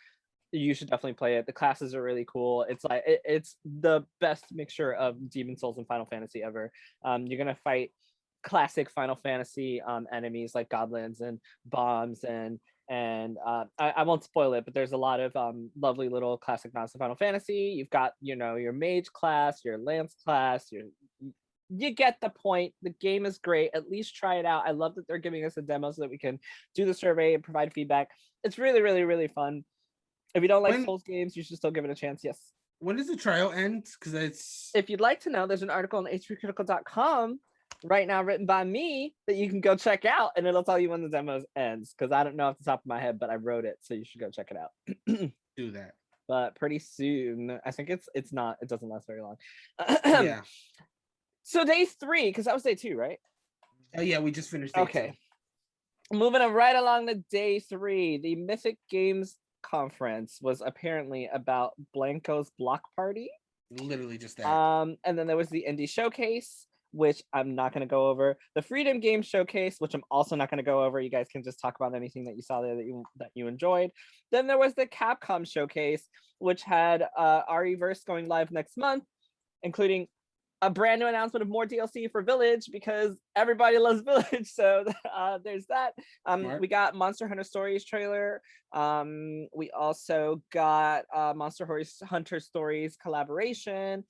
you should definitely play it. The classes are really cool. It's like it's the best mixture of Demon Souls and Final Fantasy ever. You're gonna fight classic Final Fantasy enemies like goblins and bombs and I won't spoil it, but there's a lot of lovely little classic mods of Final Fantasy. You've got your mage class, your lance class, you get the point. The game is great. At least try it out. I love that they're giving us a demo so that we can do the survey and provide feedback. It's really, really, really fun. If you don't like Souls games, you should still give it a chance. Yes. When does the trial end? Because it's. If you'd like to know, there's an article on hpcriticalgaming right now written by me that you can go check out, and it'll tell you when the demo ends. Because I don't know off the top of my head, but I wrote it, so you should go check it out. Do that. But pretty soon, I think it's not. It doesn't last very long. Yeah. So day 3, because that was day 2, right? Yeah, we just finished. Okay. moving on right along to day 3, the Mythic Games conference was apparently about Blanco's Block Party. Literally just that. And then there was the Indie Showcase, which I'm not going to go over. The Freedom Games Showcase, which I'm also not going to go over. You guys can just talk about anything that you saw there that you enjoyed. Then there was the Capcom Showcase, which had REverse going live next month, including a brand new announcement of more DLC for Village because everybody loves Village. So there's that. We got Monster Hunter Stories trailer. We also got Monster Hunter Stories collaboration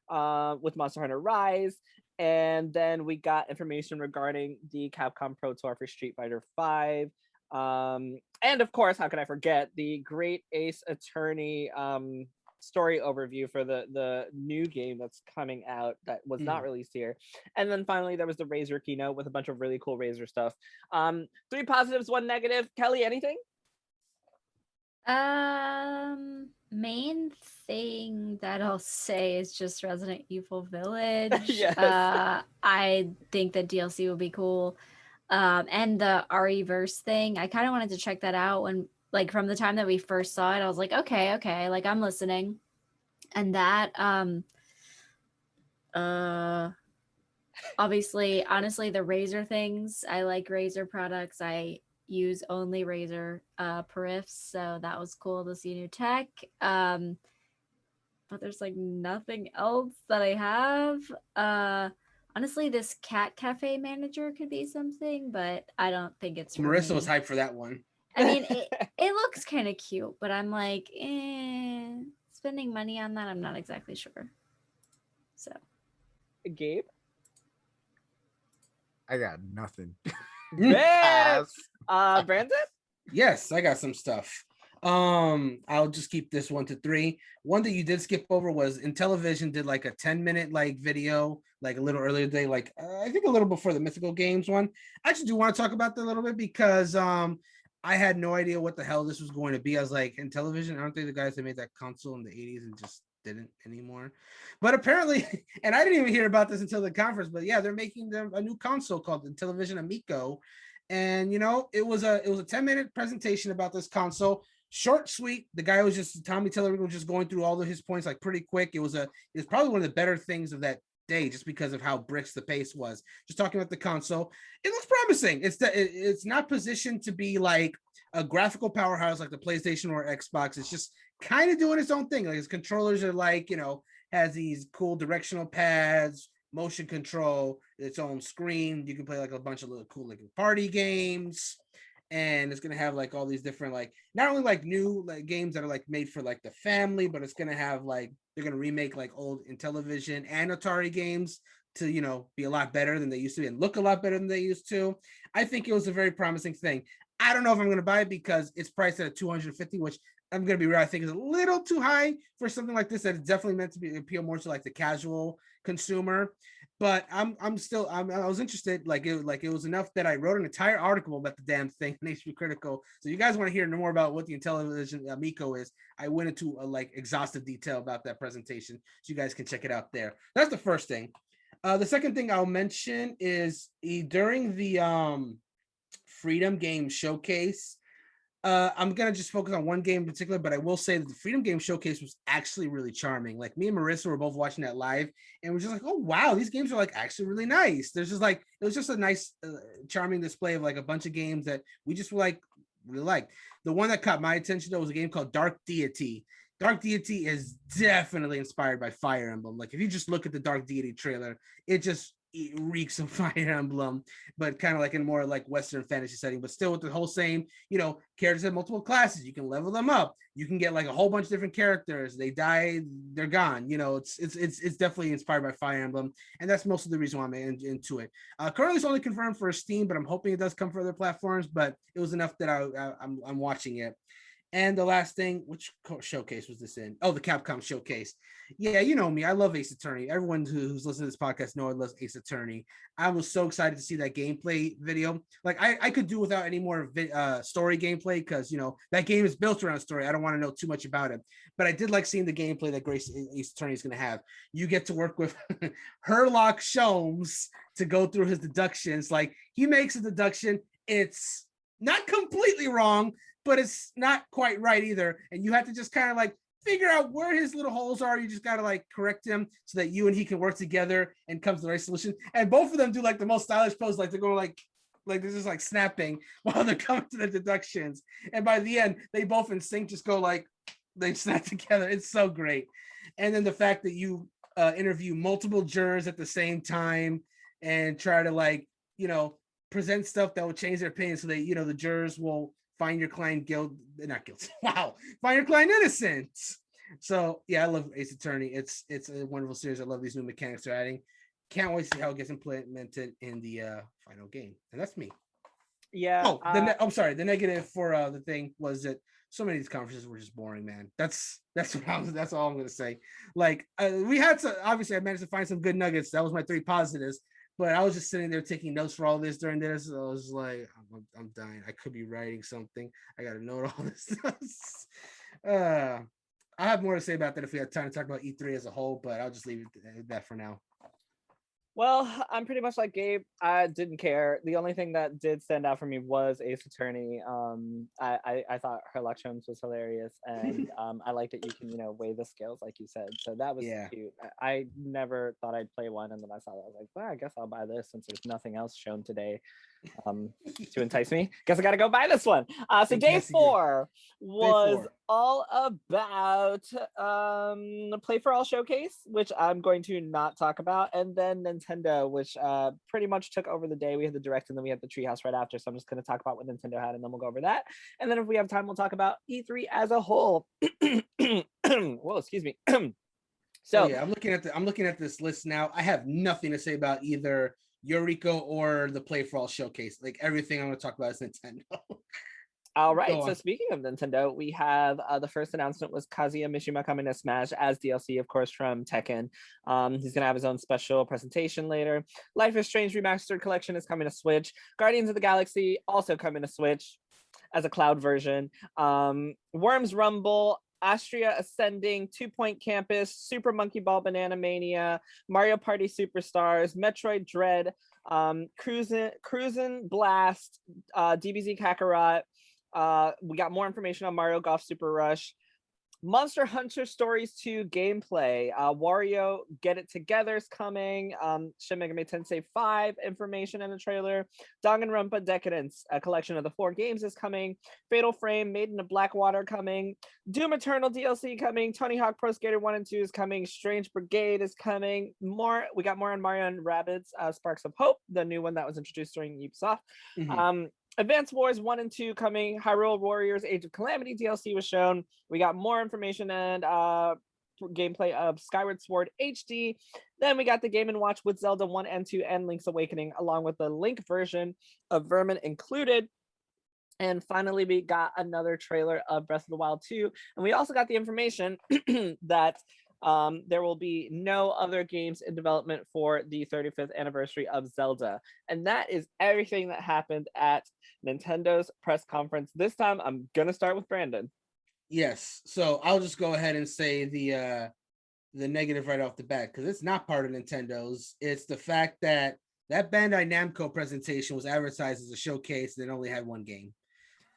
with Monster Hunter Rise. And then we got information regarding the Capcom Pro Tour for Street Fighter V. And of course, how can I forget the Great Ace Attorney story overview for the new game that's coming out that was not released here. And then finally there was the Razer keynote with a bunch of really cool Razer stuff. 3 positives, 1 negative. Kelly, anything? Main thing that I'll say is just Resident Evil Village. Yes. I think that DLC will be cool. And the REverse thing, I kind of wanted to check that out when, like, from the time that we first saw it, I was like, okay, like, I'm listening. And that, obviously, honestly, the Razer things, I like Razer products. I use only Razer periffs, so that was cool to see new tech. But there's like nothing else that I have. Honestly, this cat cafe manager could be something, but I don't think it's Marissa was hyped for that one. I mean, it looks kind of cute, but I'm like, spending money on that, I'm not exactly sure. So, Gabe? I got nothing. Yes. Brandon? Yes, I got some stuff. I'll just keep this 1 to 3. One that you did skip over was Intellivision did like a 10-minute like video like a little earlier today, like I think a little before the Mythical Games one. I actually do want to talk about that a little bit because I had no idea what the hell this was going to be. I was like, Intellivision, aren't they the guys that made that console in the 80s and just didn't anymore? But apparently, and I didn't even hear about this until the conference, but yeah, they're making them a new console called Intellivision Amico. And you know, it was a 10-minute presentation about this console. Short, sweet. The guy was just Tommy Tiller was just going through all of his points like pretty quick. It was probably one of the better things of that day just because of how brisk the pace was. Just talking about the console, it looks promising. It's not positioned to be like a graphical powerhouse like the PlayStation or Xbox. It's just kind of doing its own thing. Like its controllers are like, you know, has these cool directional pads, motion control, its own screen. You can play like a bunch of little cool like party games. And it's gonna have like all these different like not only like new like games that are like made for like the family, but it's gonna have like they're gonna remake like old Intellivision and Atari games to, you know, be a lot better than they used to be and look a lot better than they used to. I think it was a very promising thing. I don't know if I'm gonna buy it because it's priced at $250, which I'm gonna be real, I think is a little too high for something like this. That is definitely meant to be appeal more to like the casual consumer. But I was interested. Like it was enough that I wrote an entire article about the damn thing in HPCritical. So you guys want to hear more about what the Intellivision Amico is? I went into a like exhaustive detail about that presentation, so you guys can check it out there. That's the first thing. The second thing I'll mention is during the Freedom Game Showcase. I'm gonna just focus on one game in particular, but I will say that the Freedom Game Showcase was actually really charming. Like me and Marissa were both watching that live, and we're just like, "Oh wow, these games are like actually really nice." There's just like it was just a nice, charming display of like a bunch of games that we just like really liked. The one that caught my attention though was a game called Dark Deity. Dark Deity is definitely inspired by Fire Emblem. Like if you just look at the Dark Deity trailer, it reeks of Fire Emblem, but kind of like in more like Western fantasy setting, but still with the whole same, you know, characters have multiple classes. You can level them up. You can get like a whole bunch of different characters. They die, they're gone. You know, it's definitely inspired by Fire Emblem, and that's most of the reason why I'm into it. Currently, it's only confirmed for Steam, but I'm hoping it does come for other platforms. But it was enough that I'm watching it. And the last thing, which showcase was this in? Oh, the Capcom showcase. Yeah, you know me. I love Ace Attorney. Everyone who's listening to this podcast knows I love Ace Attorney. I was so excited to see that gameplay video. Like, I could do without any more story gameplay because, you know, that game is built around story. I don't want to know too much about it. But I did like seeing the gameplay that Ace Attorney is going to have. You get to work with Herlock Sholmes to go through his deductions. Like, he makes a deduction. It's not completely wrong, but it's not quite right either. And you have to just kind of like figure out where his little holes are. You just got to like correct him so that you and he can work together and come to the right solution. And both of them do like the most stylish pose, like they're going like they're just like snapping while they're coming to the deductions. And by the end, they both in sync just go like they snap together. It's so great. And then the fact that you interview multiple jurors at the same time and try to like, you know, present stuff that will change their opinion so that, you know, the jurors will find your client not guilty. Wow. Find your client innocent. So yeah, I love Ace Attorney. It's a wonderful series. I love these new mechanics they're adding. Can't wait to see how it gets implemented in the final game. And that's me. Yeah. Oh, I'm sorry. The negative for the thing was that so many of these conferences were just boring, man. That's all I'm gonna say. Like we had to obviously I managed to find some good nuggets. That was my 3 positives. But I was just sitting there taking notes for all this during this. So I was like, I'm dying. I could be writing something. I got to note all this stuff. I have more to say about that if we have time to talk about E3 as a whole, but I'll just leave it at that for now. Well, I'm pretty much like Gabe. I didn't care. The only thing that did stand out for me was Ace Attorney. I thought her Electrums was hilarious, and I like that you can, you know, weigh the scales like you said. So that was cute. I never thought I'd play one, and then I saw that. I was like, well, I guess I'll buy this since there's nothing else shown today to entice me. Guess I gotta go buy this one. So day 4 was all about the Play for All showcase, which I'm going to not talk about, and then Nintendo, which pretty much took over the day. We had the Direct and then we had the Treehouse right after, so I'm just going to talk about what Nintendo had and then we'll go over that, and then if we have time we'll talk about E3 as a whole. Whoa, excuse me. So I'm looking at this list now. I have nothing to say about either Yuriko or the Play for All showcase. Like everything I'm going to talk about is Nintendo. All right, so speaking of Nintendo, we have the first announcement was Kazuya Mishima coming to Smash as DLC, of course, from Tekken. He's going to have his own special presentation later. Life is Strange Remastered Collection is coming to Switch. Guardians of the Galaxy also coming to Switch as a cloud version. Worms Rumble, Astria Ascending, 2 Point Campus, Super Monkey Ball Banana Mania, Mario Party Superstars, Metroid Dread, Cruisin' Blast, DBZ Kakarot. We got more information on Mario Golf Super Rush. Monster Hunter Stories 2 gameplay. Wario Get It Together is coming. Shin Megami Tensei 5 information in the trailer. Danganronpa Decadence, a collection of the 4 games is coming. Fatal Frame, Maiden of Blackwater coming. Doom Eternal DLC coming. Tony Hawk Pro Skater 1 and 2 is coming. Strange Brigade is coming. We got more on Mario and Rabbids Sparks of Hope, the new one that was introduced during Ubisoft. Mm-hmm. Advance Wars 1 and 2 coming. Hyrule Warriors Age of Calamity DLC was shown. We got more information and gameplay of Skyward Sword HD. Then we got the Game & Watch with Zelda 1 and 2 and Link's Awakening, along with the Link version of Vermin included. And finally, we got another trailer of Breath of the Wild 2. And we also got the information that there will be no other games in development for the 35th anniversary of Zelda. And that is everything that happened at Nintendo's press conference. This time, I'm going to start with Brandon. Yes. So I'll just go ahead and say the negative right off the bat, because it's not part of Nintendo's. It's the fact that Bandai Namco presentation was advertised as a showcase and it only had one game.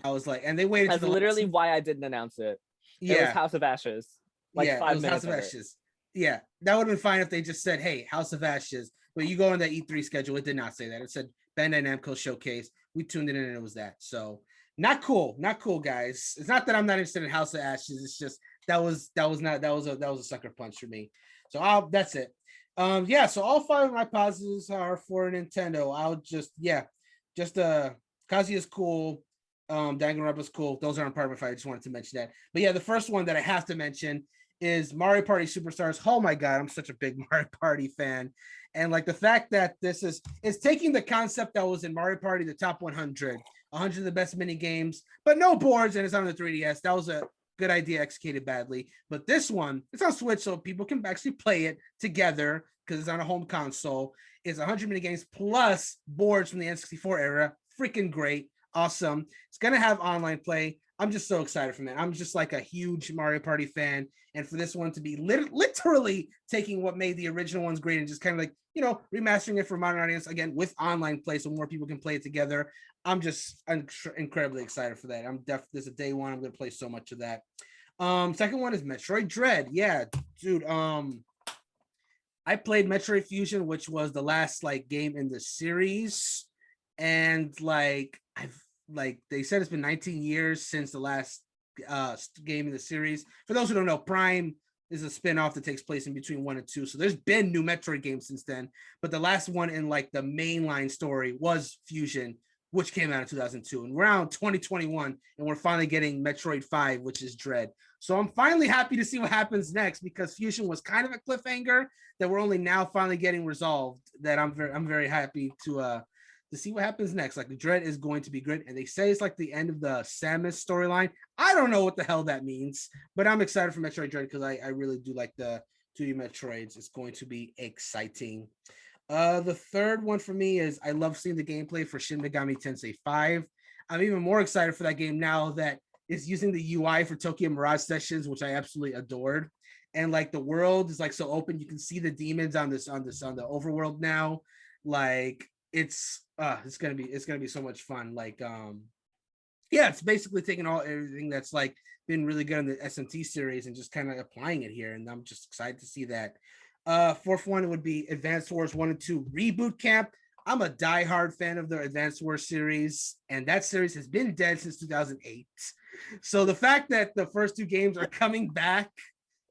I was like, and they waited. That's literally why I didn't announce it. Yeah. It was House of Ashes. Like 5 minutes. House of Ashes. Yeah, that would have been fine if they just said, "Hey, House of Ashes." But you go on that E3 schedule, it did not say that. It said Bandai Namco showcase. We tuned in and it was that. So not cool, guys. It's not that I'm not interested in House of Ashes. It's just that was a sucker punch for me. So that's it. So all 5 of my positives are for Nintendo. I'll just Kazuya's cool. Danganronpa's cool. Those aren't part of it. I just wanted to mention that. But yeah, the first one that I have to mention is Mario Party Superstars. Oh my God, I'm such a big Mario Party fan. And like the fact that this is taking the concept that was in Mario Party, the top 100 of the best mini games, but no boards, and it's on the 3DS. That was a good idea executed badly. But this one, it's on Switch, so people can actually play it together because it's on a home console. It's 100 mini games plus boards from the N64 era. Freaking great. Awesome. It's going to have online play. I'm just so excited for that. I'm just like a huge Mario Party fan. And for this one to be literally taking what made the original ones great and just kind of like, remastering it for a modern audience again with online play so more people can play it together. I'm just incredibly excited for that. There's a day one. I'm gonna play so much of that. Second one is Metroid Dread. Yeah, dude. I played Metroid Fusion, which was the last like game in the series, and like they said it's been 19 years since the last game in the series. For those who don't know, Prime is a spin-off that takes place in between 1 and 2. So there's been new Metroid games since then, but the last one in like the mainline story was Fusion, which came out in 2002. And we're now in 2021, and we're finally getting Metroid 5, which is Dread. So I'm finally happy to see what happens next, because Fusion was kind of a cliffhanger that we're only now finally getting resolved. That I'm very happy to see what happens next. Like, the Dread is going to be great, and they say it's like the end of the Samus storyline. I don't know what the hell that means, but I'm excited for Metroid Dread because I really do like the 2D Metroids. It's going to be exciting. The third one for me is I love seeing the gameplay for Shin Megami Tensei 5. I'm even more excited for that game now that it's using the UI for Tokyo Mirage Sessions, which I absolutely adored. And like the world is like so open, you can see the demons on the overworld now. Like it's gonna be so much fun. Like yeah, it's basically taking everything that's like been really good in the SMT series and just kind of applying it here, and I'm just excited to see that. Fourth one would be Advanced Wars 1 and 2 Reboot Camp. I'm a diehard fan of the Advanced Wars series, and that series has been dead since 2008. So the fact that the first two games are coming back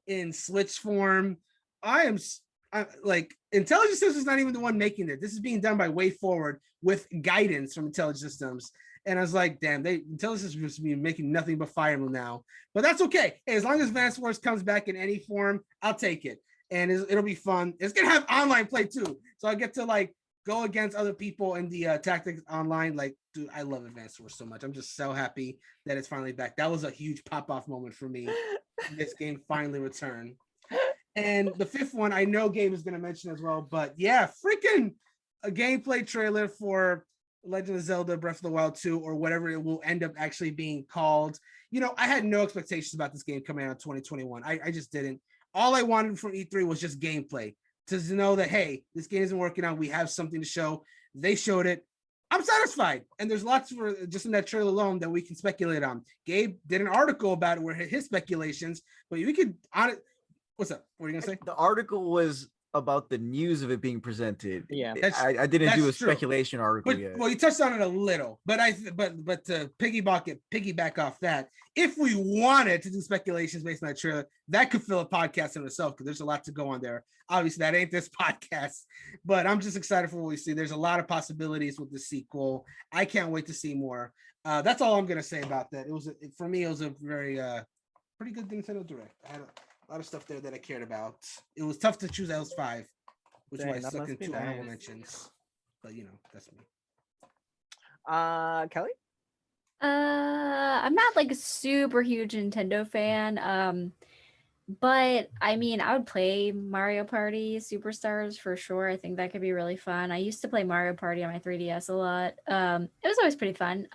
in Switch form, I'm like, Intelligent Systems is not even the one making it. This is being done by Way Forward with guidance from Intelligent Systems. And I was like, damn, Intelligent Systems be making nothing but Fire Emblem now. But that's okay. Hey, as long as Advanced Wars comes back in any form, I'll take it. And it'll be fun. It's gonna have online play too, so I get to like go against other people in the tactics online. Like, dude, I love Advanced Wars so much. I'm just so happy that it's finally back. That was a huge pop-off moment for me. This game finally returned. And the fifth one, I know Gabe is gonna mention as well, but yeah, freaking a gameplay trailer for Legend of Zelda Breath of the Wild 2, or whatever it will end up actually being called. You know, I had no expectations about this game coming out in 2021. I just didn't. All I wanted from E3 was just gameplay, to know that, hey, this game isn't working out. We have something to show. They showed it. I'm satisfied. And there's lots for just in that trailer alone that we can speculate on. Gabe did an article about it where his speculations, but we could on it. What's up? What are you gonna say? The article was about the news of it being presented. Yeah, I didn't do a true. speculation article yet. Well, you touched on it a little, but to piggyback off that, if we wanted to do speculations based on that trailer, that could fill a podcast in itself, because there's a lot to go on there. Obviously, that ain't this podcast, but I'm just excited for what we see. There's a lot of possibilities with the sequel. I can't wait to see more. That's all I'm gonna say about that. For me, it was a very pretty good Nintendo Direct. I had a lot of stuff there that I cared about. It was tough to choose Ls 5, which is why I stuck in two honorable mentions. But you know, that's me. Kelly? I'm not like a super huge Nintendo fan. But I mean, I would play Mario Party Superstars for sure. I think that could be really fun. I used to play Mario Party on my 3DS a lot. It was always pretty fun.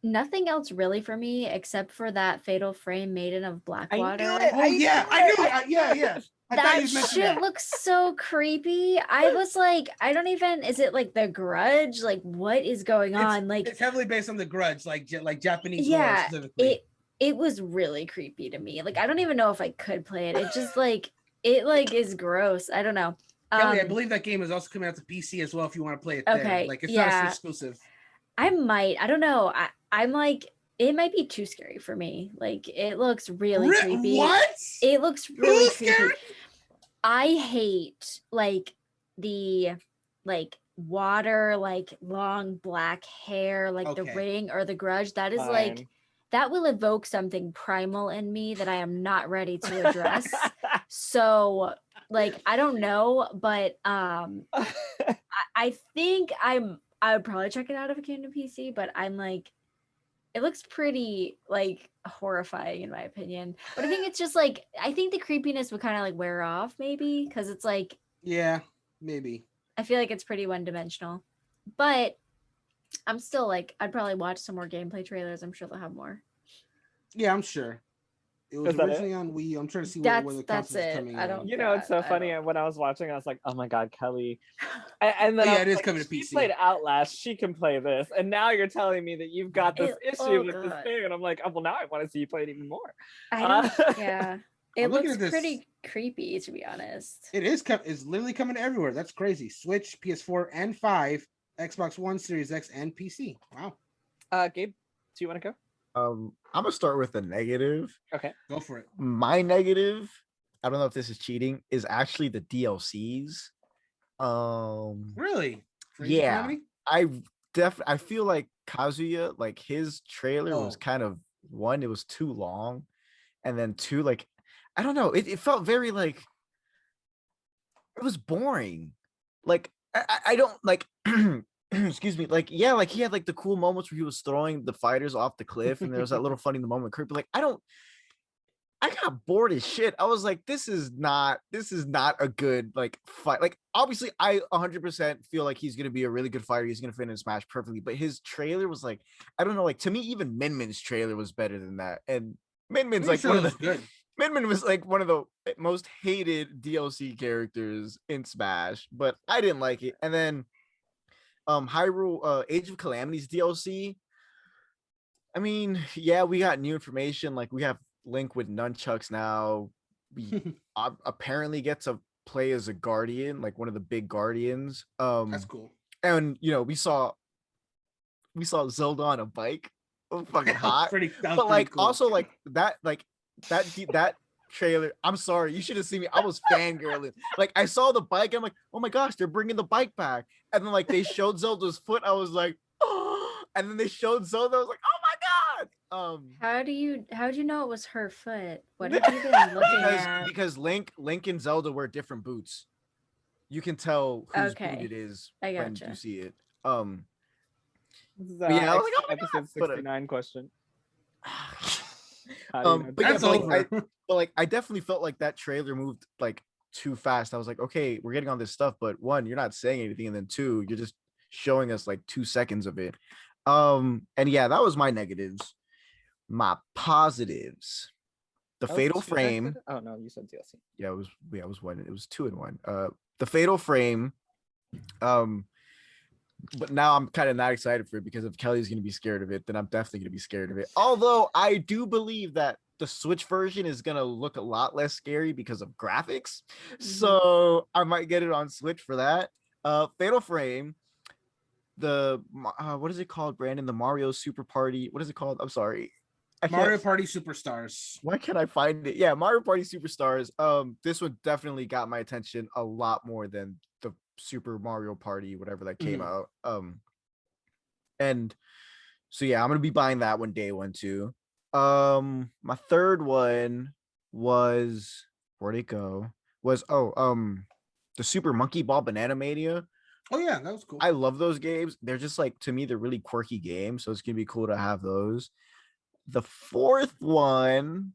Nothing else really for me except for that Fatal Frame Maiden of Blackwater. I knew it. Yeah. That shit looks so creepy. I was like, I don't even, is it like The Grudge? Like, what is going on? Like, it's heavily based on The Grudge, like Japanese yeah, horror specifically. It was really creepy to me. Like, I don't even know if I could play it. It just like, it like is gross. I don't know. Kelly, I believe that game is also coming out to PC as well if you want to play it there. Like, it's not a exclusive. I might. I don't know. I'm like, it might be too scary for me. Like, it looks really creepy. What? It looks really creepy. I hate like the water, like long black hair, like the Ring or The Grudge. That is like, that will evoke something primal in me that I am not ready to address. So like, I don't know, but I think I would probably check it out if it came to PC, but I'm like, it looks pretty like horrifying in my opinion. But I think it's just like, I think the creepiness would kind of like wear off maybe, because it's like, yeah, maybe. I feel like it's pretty one-dimensional. But I'm still like, I'd probably watch some more gameplay trailers. I'm sure they'll have more. Yeah, I'm sure. It was Is that it? originally on Wii U. I'm trying to see where the That's consoles is it. coming I on. don't- You know, it's so I funny. don't- When I was watching, I was like, "Oh my god, Kelly!" And then Oh, I yeah, was it is like, coming to she PC. played Outlast. She can play this, and now you're telling me that you've got this issue with this God. thing, and I'm like, "Oh well, now I want to see you play it even more." I don't. Yeah, it I'm looking looks at this. pretty creepy, to be honest. It is it's literally coming everywhere. That's crazy. Switch, PS4, and 5, Xbox One, Series X, and PC. Wow. Gabe, do you want to go? I'm gonna start with a negative. Okay. Go for it. My negative, I don't know if this is cheating, is actually the DLCs. Really? For Age of Yeah, Calamity? I feel like Kazuya, like his trailer was Oh. kind of, one, it was too long, and then two, like, I don't know, it felt very like it was boring. Like I don't like excuse me, like, yeah, like he had like the cool moments where he was throwing the fighters off the cliff, and there was that little funny moment, but like I got bored as shit. I was like, this is not a good like fight. Like, obviously, I 100% feel like he's gonna be a really good fighter. He's gonna fit in Smash perfectly. But his trailer was like, I don't know, like to me, even Min Min's trailer was better than that. And Min Min's like one of the good. Min Min was like one of the most hated DLC characters in Smash, but I didn't like it. And then Hyrule Age of Calamity's DLC. I mean, yeah, we got new information. Like, we have Link with nunchucks now. We apparently get to play as a guardian, like one of the big guardians. That's cool. And you know, we saw Zelda on a bike. Oh, fucking hot. But like, cool. also like that trailer. I'm sorry, you should have seen me. I was fangirling. Like, I saw the bike. I'm like, oh my gosh, they're bringing the bike back. And then like they showed Zelda's foot. I was like, oh. And then they showed Zelda. I was like, oh my god. How'd you know it was her foot? What have you been looking at? Because Link and Zelda wear different boots. You can tell whose boot Okay. it is I when gotcha. you see it. This is, yeah, I was like, oh my episode God, but, 69 question. How do you know? But yeah, That's but, over. like I definitely felt like that trailer moved like too fast. I was like, okay, we're getting on this stuff, but one, you're not saying anything, and then two, you're just showing us like 2 seconds of it. And yeah, that was my negatives. My positives. The Oh, Fatal two Frame. seconds? Oh no, you said DLC. Yeah, it was one. It was 2 in 1. The Fatal Frame. But now I'm kind of not excited for it, because if Kellie's gonna be scared of it, then I'm definitely gonna be scared of it. Although I do believe that the Switch version is gonna look a lot less scary because of graphics. So I might get it on Switch for that. Fatal Frame. The what is it called, Brandon? The Mario Super Party. What is it called? I'm sorry. Mario Party Superstars. Why can't I find it? Yeah, Mario Party Superstars. This one definitely got my attention a lot more than the Super Mario Party, whatever that came out. And so yeah, I'm gonna be buying that one day one too. My third one was, where'd it go? Was the Super Monkey Ball Banana Mania. Oh yeah, that was cool. I love those games. They're just like, to me, they're really quirky games, so it's gonna be cool to have those. The fourth one,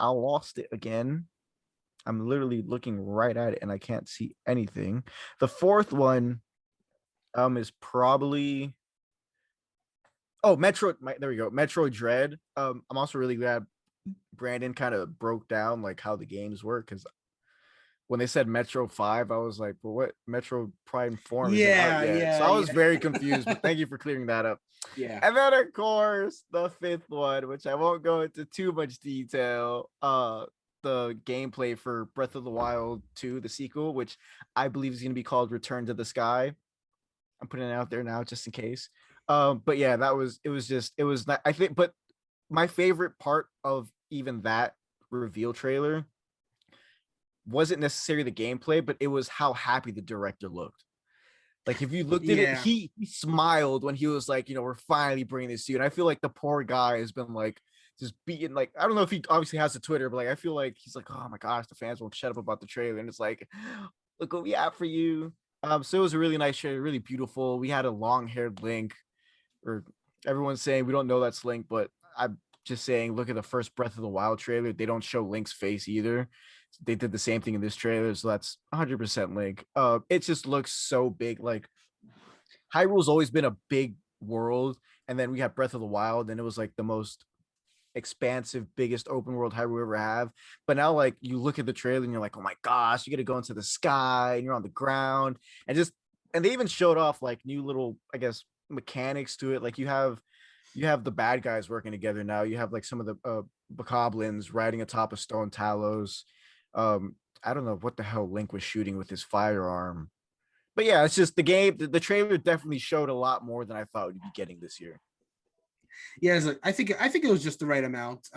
I lost it again. I'm literally looking right at it and I can't see anything. The fourth one is probably there we go. Metroid Dread. I'm also really glad Brandon kind of broke down like how the games work, because when they said Metro 5, I was like, well, what? Metro Prime Form isn't out yet. So I was very confused, but thank you for clearing that up. Yeah. And then of course the fifth one, which I won't go into too much detail, the gameplay for Breath of the Wild 2, the sequel, which I believe is going to be called Return to the Sky. I'm putting it out there now just in case. But yeah, I think, but my favorite part of even that reveal trailer wasn't necessarily the gameplay, but it was how happy the director looked. Like, if you looked at it, he smiled when he was like, we're finally bringing this to you. And I feel like the poor guy has been like just beaten. Like, I don't know if he obviously has a Twitter, but like I feel like he's like, oh my gosh, the fans won't shut up about the trailer. And it's like, look what we have for you. So it was a really nice trailer, really beautiful. We had a long-haired Link, or everyone's saying we don't know that's Link, but I'm just saying, look at the first Breath of the Wild trailer. They don't show Link's face either. They did the same thing in this trailer, so that's 100% Link. It just looks so big. Like, Hyrule's always been a big world, and then we got Breath of the Wild, and it was like the most expansive, biggest open world highway we ever have. But now, like, you look at the trailer and you're like, oh my gosh, you get to go into the sky and you're on the ground, and they even showed off like new little, I guess, mechanics to it. Like you have the bad guys working together now. You have like some of the bokoblins riding atop of stone talos. I don't know what the hell Link was shooting with his firearm. But yeah, it's just the game. The trailer definitely showed a lot more than I thought we'd be getting this year. Yeah, it's like, I think it was just the right amount.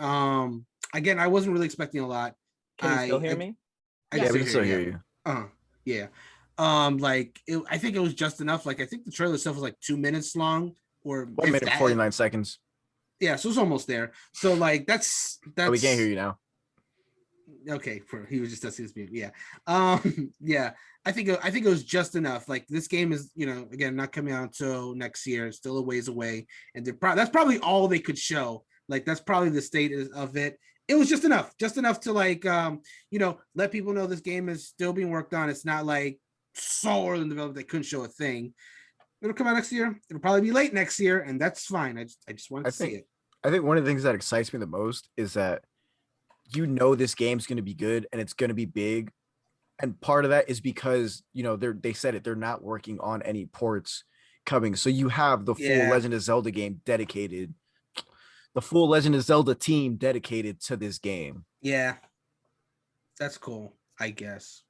Again, I wasn't really expecting a lot. Can you still hear me? Yeah, we can still hear you. Yeah. I think it was just enough. Like, I think the trailer itself was like 2 minutes long, or 1 minute 49 seconds. Yeah, so it's almost there. So like that's Oh, we can't hear you now. Okay, he was just testing his mute. Yeah. Yeah. I think it was just enough. Like, this game is, again, not coming out until next year. It's still a ways away, and that's probably all they could show. Like, that's probably the state of it. It was just enough to like let people know this game is still being worked on. It's not like so early in development they couldn't show a thing. It'll come out next year. It'll probably be late next year, and that's fine. I just want to see it. I think one of the things that excites me the most is that this game's going to be good and it's going to be big. And part of that is because, they said it, they're not working on any ports coming. So you have the full Legend of Zelda game dedicated, the full Legend of Zelda team dedicated to this game. Yeah. That's cool, I guess.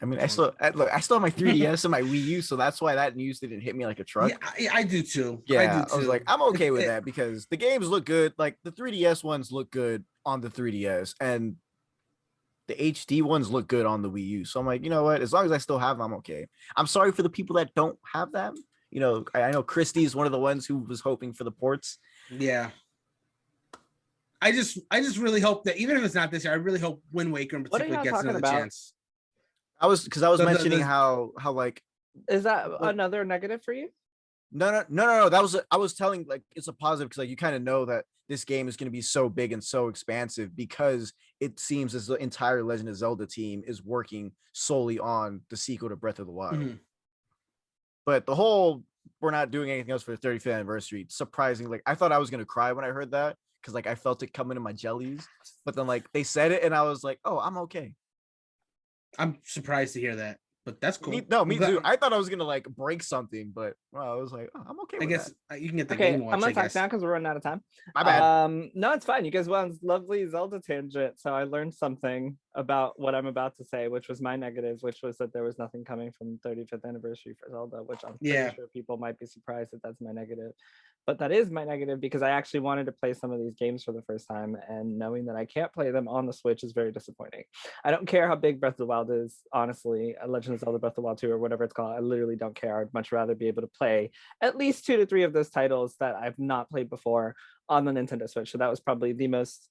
I mean, I still have my 3DS and my Wii U, so that's why that news didn't hit me like a truck. Yeah, I do too. Yeah, I was like, I'm okay with that because the games look good. Like, the 3DS ones look good on the 3DS, and the HD ones look good on the Wii U. So I'm like, you know what? As long as I still have them, I'm okay. I'm sorry for the people that don't have them. I know Christy's one of the ones who was hoping for the ports. Yeah. I just really hope that even if it's not this year, I really hope Wind Waker in particular gets another chance. I was mentioning how like, is that another negative for you? No. I was telling, like, it's a positive because, like, you kind of know that this game is going to be so big and so expansive because it seems as the entire Legend of Zelda team is working solely on the sequel to Breath of the Wild. Mm-hmm. But the whole we're not doing anything else for the 35th anniversary, surprisingly, like, I thought I was going to cry when I heard that because, like, I felt it coming in my jellies. But then, like, they said it and I was like, oh, I'm okay. I'm surprised to hear that, but that's cool. Me too. I thought I was gonna like break something, but I was like, oh, I'm okay. I guess that. You can get the game watch. I'm gonna talk now because we're running out of time. My bad. No, it's fine. You guys went on lovely Zelda tangent, so I learned something about what I'm about to say, which was my negative, which was that there was nothing coming from 35th anniversary for Zelda, which I'm pretty sure people might be surprised that that's my negative. But that is my negative because I actually wanted to play some of these games for the first time, and knowing that I can't play them on the Switch is very disappointing. I don't care how big Breath of the Wild is, honestly. Legend of Zelda Breath of the Wild 2 or whatever it's called. I literally don't care. I'd much rather be able to play at least 2 to 3 of those titles that I've not played before on the Nintendo Switch. So that was probably the most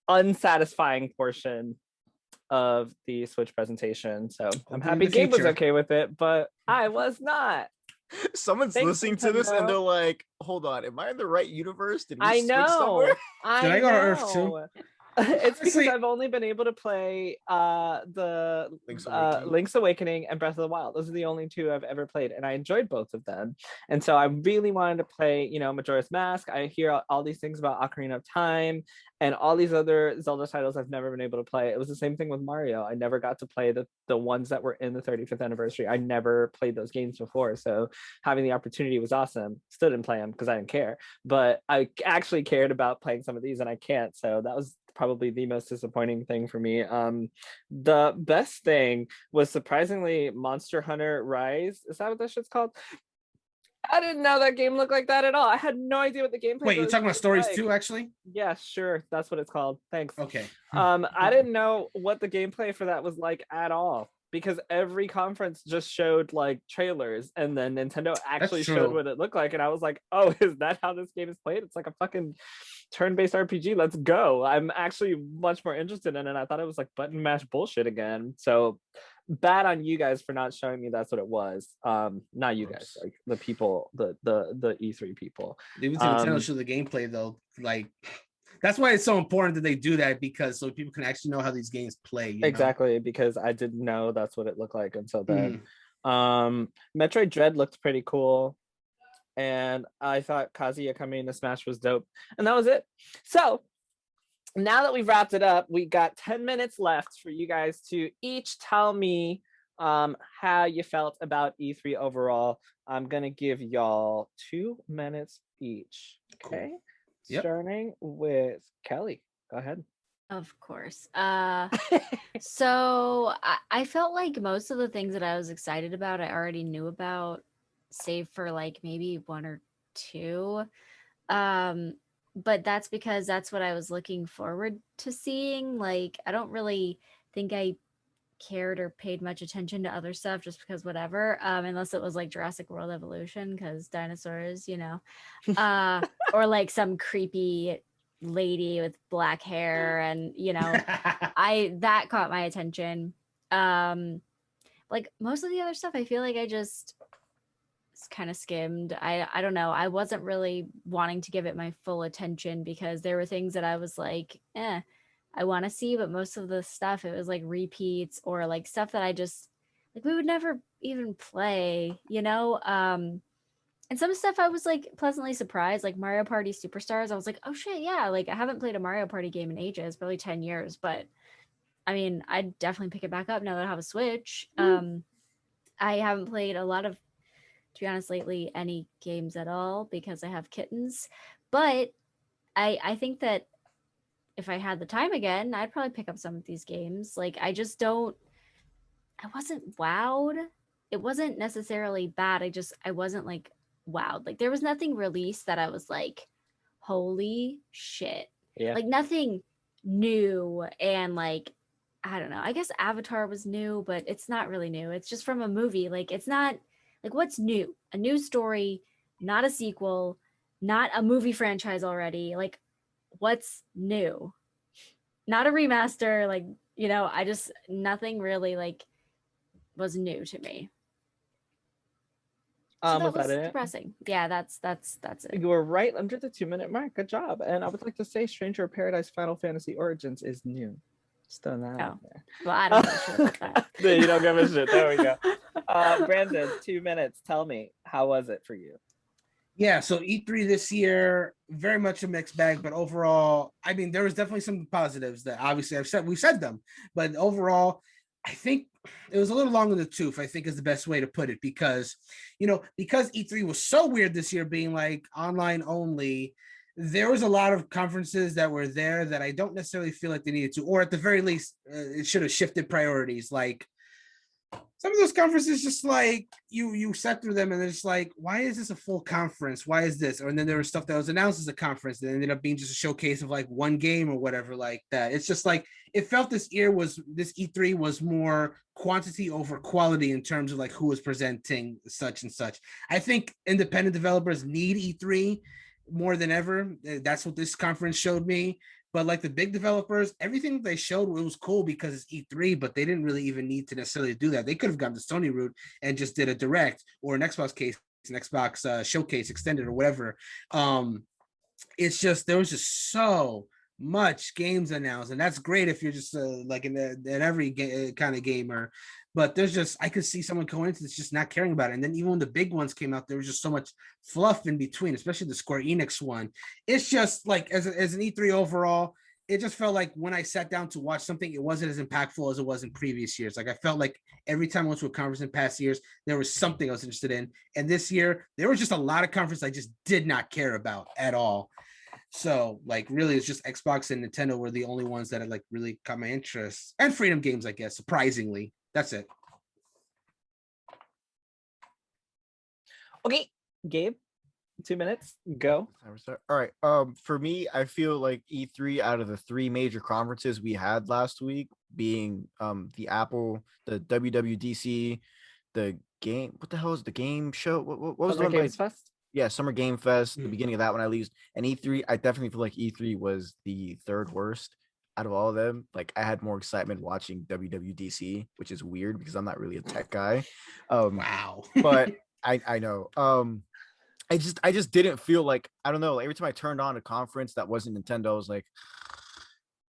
unsatisfying portion of the Switch presentation. So I'm happy Gabe was okay with it, but I was not. Someone's listening to this and they're like, hold on, am I in the right universe? Did we I know. Somewhere? Did I go to Earth too? It's because I've only been able to play the Link's Awakening and Breath of the Wild. Those are the only 2 I've ever played, and I enjoyed both of them. And so I really wanted to play, Majora's Mask. I hear all these things about Ocarina of Time and all these other Zelda titles I've never been able to play. It was the same thing with Mario. I never got to play the ones that were in the 35th anniversary. I never played those games before, so having the opportunity was awesome. Still didn't play them because I didn't care, but I actually cared about playing some of these, and I can't. So that was probably the most disappointing thing for me. The best thing was surprisingly Monster Hunter Rise. Is that what that shit's called? I didn't know that game looked like that at all. I had no idea what the gameplay was. Wait, you're talking about stories too, actually? Yeah, sure. That's what it's called. Thanks. Okay. I didn't know what the gameplay for that was like at all, because every conference just showed like trailers, and then Nintendo actually showed what it looked like, and I was like, oh, is that how this game is played? It's like a fucking turn-based RPG. Let's go. I'm actually much more interested in it. I thought it was like button mash bullshit again. So bad on you guys for not showing me that's what it was. Not you guys, like the people, the E3 people. They would Nintendo show the gameplay though. Like, that's why it's so important that they do that, because so people can actually know how these games play. Exactly, because I didn't know that's what it looked like until then. Metroid Dread looked pretty cool. and I thought Kazuya coming into Smash was dope, and that was it. So now that we've wrapped it up, we got 10 minutes left for you guys to each tell me how you felt about E3 overall. I'm gonna give y'all 2 minutes each. Okay. Cool. Yep. Starting with Kellie. Go ahead. Of course. So I felt like most of the things that I was excited about, I already knew about, save for like maybe one or two. But that's because that's what I was looking forward to seeing. Like, I don't really think I cared or paid much attention to other stuff just because whatever, unless it was like Jurassic World Evolution, because dinosaurs, or like some creepy lady with black hair, and that caught my attention. Like most of the other stuff, I feel like I just kind of skimmed. I don't know. I wasn't really wanting to give it my full attention because there were things that I was like, I want to see, but most of the stuff, it was like repeats or like stuff that I just like we would never even play, and some stuff I was like pleasantly surprised, like Mario Party Superstars. I was like, oh shit, yeah, like I haven't played a Mario Party game in ages, probably 10 years, but I mean, I'd definitely pick it back up now that I have a Switch. I haven't played a lot of, to be honest, lately, any games at all because I have kittens, but I think that if I had the time again, I'd probably pick up some of these games. Like, I wasn't wowed. It wasn't necessarily bad. I wasn't like wowed. Like, there was nothing released that I was like, holy shit. Yeah. Like, nothing new. And like, I don't know. I guess Avatar was new, but it's not really new. It's just from a movie. Like, it's not like, what's new? A new story, not a sequel, not a movie franchise already. Like, what's new? Not a remaster, like, I just, nothing really like was new to me. So that was depressing. Yeah, that's it. You were right under the 2-minute mark. Good job. And I would like to say Stranger of Paradise Final Fantasy Origins is new. Just throwing that out there. Well, I don't know shit about that. You don't give a shit. There we go. Brandon, 2 minutes. Tell me, how was it for you? Yeah, so E3 this year, very much a mixed bag, but overall, I mean, there was definitely some positives that obviously we've said them, but overall, I think it was a little long in the tooth, I think is the best way to put it, because E3 was so weird this year, being like online only. There was a lot of conferences that were there that I don't necessarily feel like they needed to, or at the very least, it should have shifted priorities. Like, some of those conferences, just like you sat through them and it's like, why is this a full conference? Why is this? And then there was stuff that was announced as a conference that ended up being just a showcase of like one game or whatever like that. It's just like, it felt this E3 was more quantity over quality in terms of like who was presenting such and such. I think independent developers need E3 more than ever. That's what this conference showed me. But like the big developers, everything they showed, it was cool because it's E3, but they didn't really even need to necessarily do that. They could have gone the Sony route and just did a direct, or an Xbox case, an Xbox showcase extended or whatever. It's just, there was just so much games announced, and that's great if you're just like in every kind of gamer. But there's just, I could see someone going into this just not caring about it. And then even when the big ones came out, there was just so much fluff in between, especially the Square Enix one. It's just like, as an E3 overall, it just felt like when I sat down to watch something, it wasn't as impactful as it was in previous years. Like, I felt like every time I went to a conference in past years, there was something I was interested in. And this year, there was just a lot of conferences I just did not care about at all. So like, really, it's just Xbox and Nintendo were the only ones that had like really caught my interest, and Freedom Games, I guess, surprisingly. That's it. Okay, Gabe, 2 minutes, go. All right. For me, I feel like E3, out of the three major conferences we had last week, being the Apple, the WWDC, the game, what the hell is the game show? What was Summer the one Games Fest? Yeah, Summer Game Fest, the beginning of that one at least. And E3, I definitely feel like E3 was the third worst out of all of them. Like, I had more excitement watching WWDC, which is weird because I'm not really a tech guy. Wow. But I know. I just didn't feel like, I don't know, like every time I turned on a conference that wasn't Nintendo, I was like,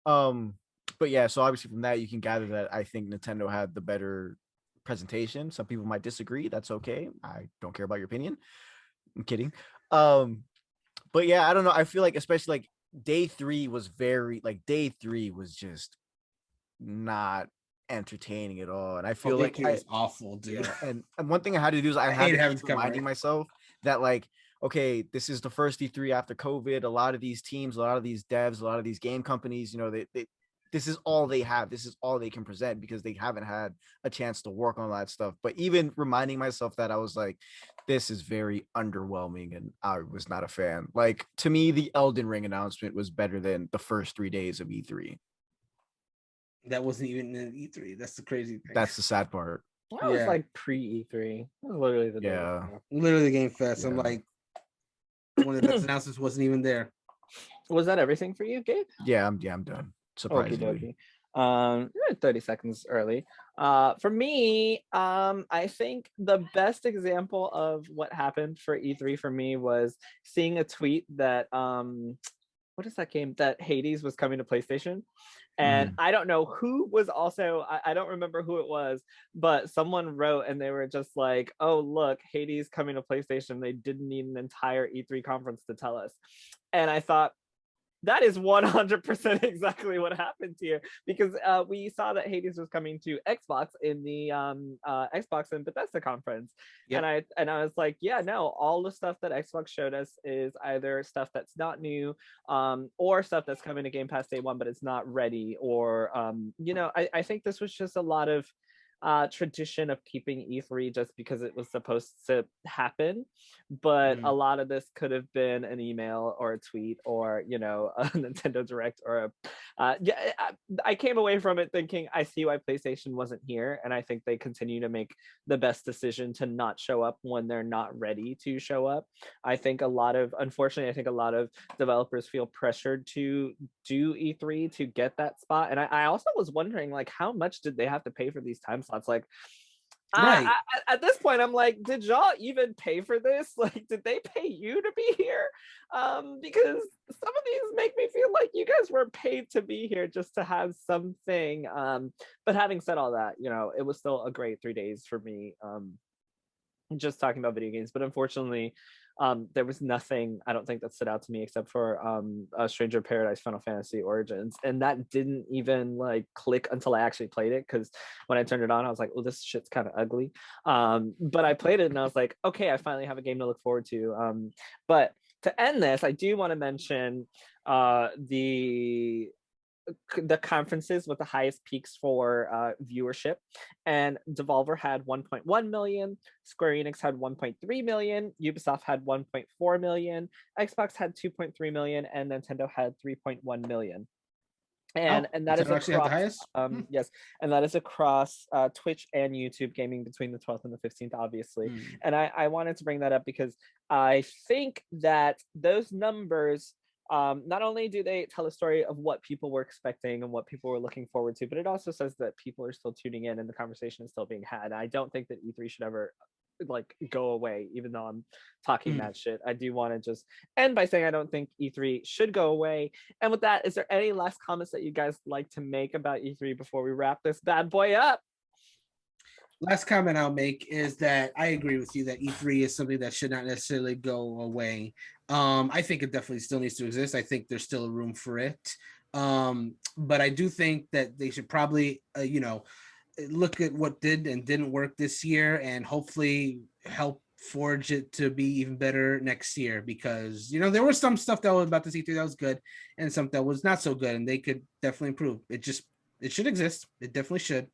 but yeah, so obviously from that you can gather that I think Nintendo had the better presentation. Some people might disagree. That's okay. I don't care about your opinion. I'm kidding. But yeah, I don't know. I feel like especially like day three was just not entertaining at all. And I feel like it was awful, dude. yeah, and one thing I had to do is I had hate to having keep to cover reminding it. myself that like, okay, this is the first E3 after COVID. A lot of these teams, a lot of these devs, a lot of these game companies, you know, they this is all they have. This is all they can present because they haven't had a chance to work on that stuff. But even reminding myself that, I was like, this is very underwhelming and I was not a fan. Like, to me, the Elden Ring announcement was better than the first 3 days of E3. That wasn't even an E3. That's the crazy thing. That's the sad part. That was Yeah. like pre E3. That was literally the day Yeah. before. Literally Game Fest. I'm Yeah. like, one of the best announcements wasn't even there. Was that everything for you, Gabe? Yeah, I'm done. Okie Surprisingly. dokie. 30 seconds early. For me, I think the best example of what happened for E3 for me was seeing a tweet that what is that game that Hades was coming to PlayStation, and I don't know who was also, I don't remember who it was, but someone wrote and they were just like, oh look, Hades coming to PlayStation. They didn't need an entire E3 conference to tell us. And I thought, that is 100% exactly what happened here, because we saw that Hades was coming to Xbox in the Xbox and Bethesda conference. Yep. And I was like, yeah, no, all the stuff that Xbox showed us is either stuff that's not new, or stuff that's coming to Game Pass Day 1 but it's not ready, or you know, I think this was just a lot of tradition of keeping E3 just because it was supposed to happen, but a lot of this could have been an email or a tweet or, you know, a Nintendo Direct or I came away from it thinking, I see why PlayStation wasn't here, and I think they continue to make the best decision to not show up when they're not ready to show up. Unfortunately, I think a lot of developers feel pressured to do E3 to get that spot, and I also was wondering, like, how much did they have to pay for these time slots? Like, Right. at this point, I'm like, did y'all even pay for this? Like, did they pay you to be here? Because some of these make me feel like you guys were paid to be here just to have something. But having said all that, you know, it was still a great 3 days for me. Just talking about video games, but unfortunately, there was nothing, I don't think, that stood out to me except for Stranger Paradise Final Fantasy Origins, and that didn't even like click until I actually played it, because when I turned it on I was like, oh, this shit's kind of ugly, but I played it and I was like, okay, I finally have a game to look forward to. But to end this, I do want to mention the conferences with the highest peaks for viewership, and Devolver had 1.1 million, Square Enix had 1.3 million, Ubisoft had 1.4 million, Xbox had 2.3 million, and Nintendo had 3.1 million. And that is actually across, the highest. Yes, and that is across Twitch and YouTube gaming between the 12th and the 15th, obviously. And I wanted to bring that up because I think that those numbers, not only do they tell a story of what people were expecting and what people were looking forward to, but it also says that people are still tuning in and the conversation is still being had. I don't think that E3 should ever like go away, even though I'm talking that shit. I do want to just end by saying I don't think E3 should go away. And with that, is there any last comments that you guys like to make about E3 before we wrap this bad boy up? Last comment I'll make is that I agree with you that E3 is something that should not necessarily go away. I think it definitely still needs to exist. I think there's still a room for it. But I do think that they should probably, look at what did and didn't work this year and hopefully help forge it to be even better next year, because, you know, there was some stuff that was about this E3 that was good and some that was not so good, and they could definitely improve. It should exist. It definitely should.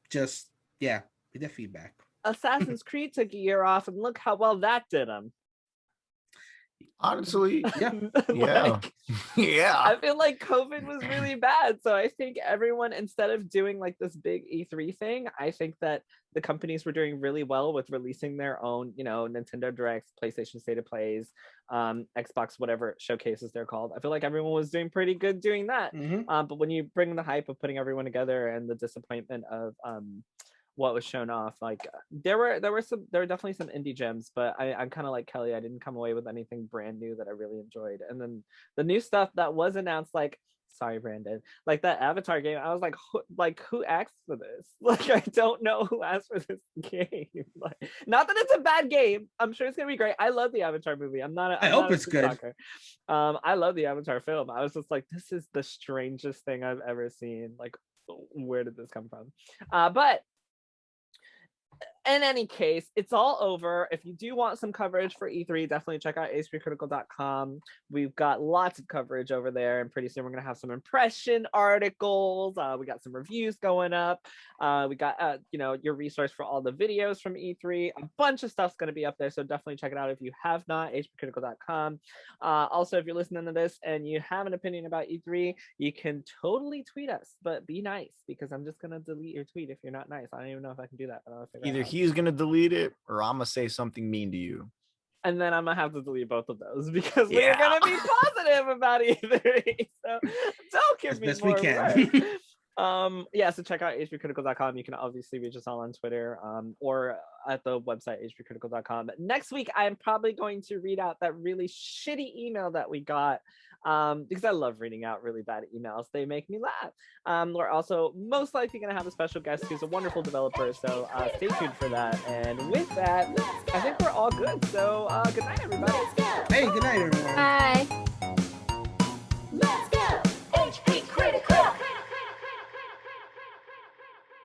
Just, yeah. That feedback. Assassin's Creed took a year off, and look how well that did them. Honestly, yeah. Yeah. I feel like COVID was really bad, so I think everyone, instead of doing like this big E3 thing, I think that the companies were doing really well with releasing their own, you know, Nintendo Directs, PlayStation State of Plays, Xbox, whatever showcases they're called. I feel like everyone was doing pretty good doing that. But when you bring the hype of putting everyone together and the disappointment of what was shown off. Like there were definitely some indie gems, but I'm kind of like Kelly. I didn't come away with anything brand new that I really enjoyed. And then the new stuff that was announced, like sorry Brandon, like that Avatar game, I was like who asked for this? Like I don't know who asked for this game. Like, not that it's a bad game, I'm sure it's gonna be great. I love the Avatar movie. I hope it's good. I love the Avatar film. I was just like, this is the strangest thing I've ever seen. Like, where did this come from? But in any case, it's all over. If you do want some coverage for E3, definitely check out hpcriticalgaming. We've got lots of coverage over there, and pretty soon we're gonna have some impression articles. We got some reviews going up. We got your resource for all the videos from E3. A bunch of stuff's gonna be up there, so definitely check it out if you have not. hpcritical.com. Also, if you're listening to this and you have an opinion about E3, you can totally tweet us, but be nice, because I'm just gonna delete your tweet if you're not nice. I don't even know if I can do that, but I'll figure it out. He's gonna delete it, or I'm gonna say something mean to you, and then I'm gonna have to delete both of those because we're gonna be positive about E3. So don't give me more work. So check out hpcritical.com. You can obviously reach us all on Twitter, or at the website hpcritical.com. Next week I'm probably going to read out that really shitty email that we got, because I love reading out really bad emails. They make me laugh. We're also most likely going to have a special guest who's a wonderful developer, so stay tuned for that. And with that, I think we're all good. So good night, everybody. Hey, good night, everybody.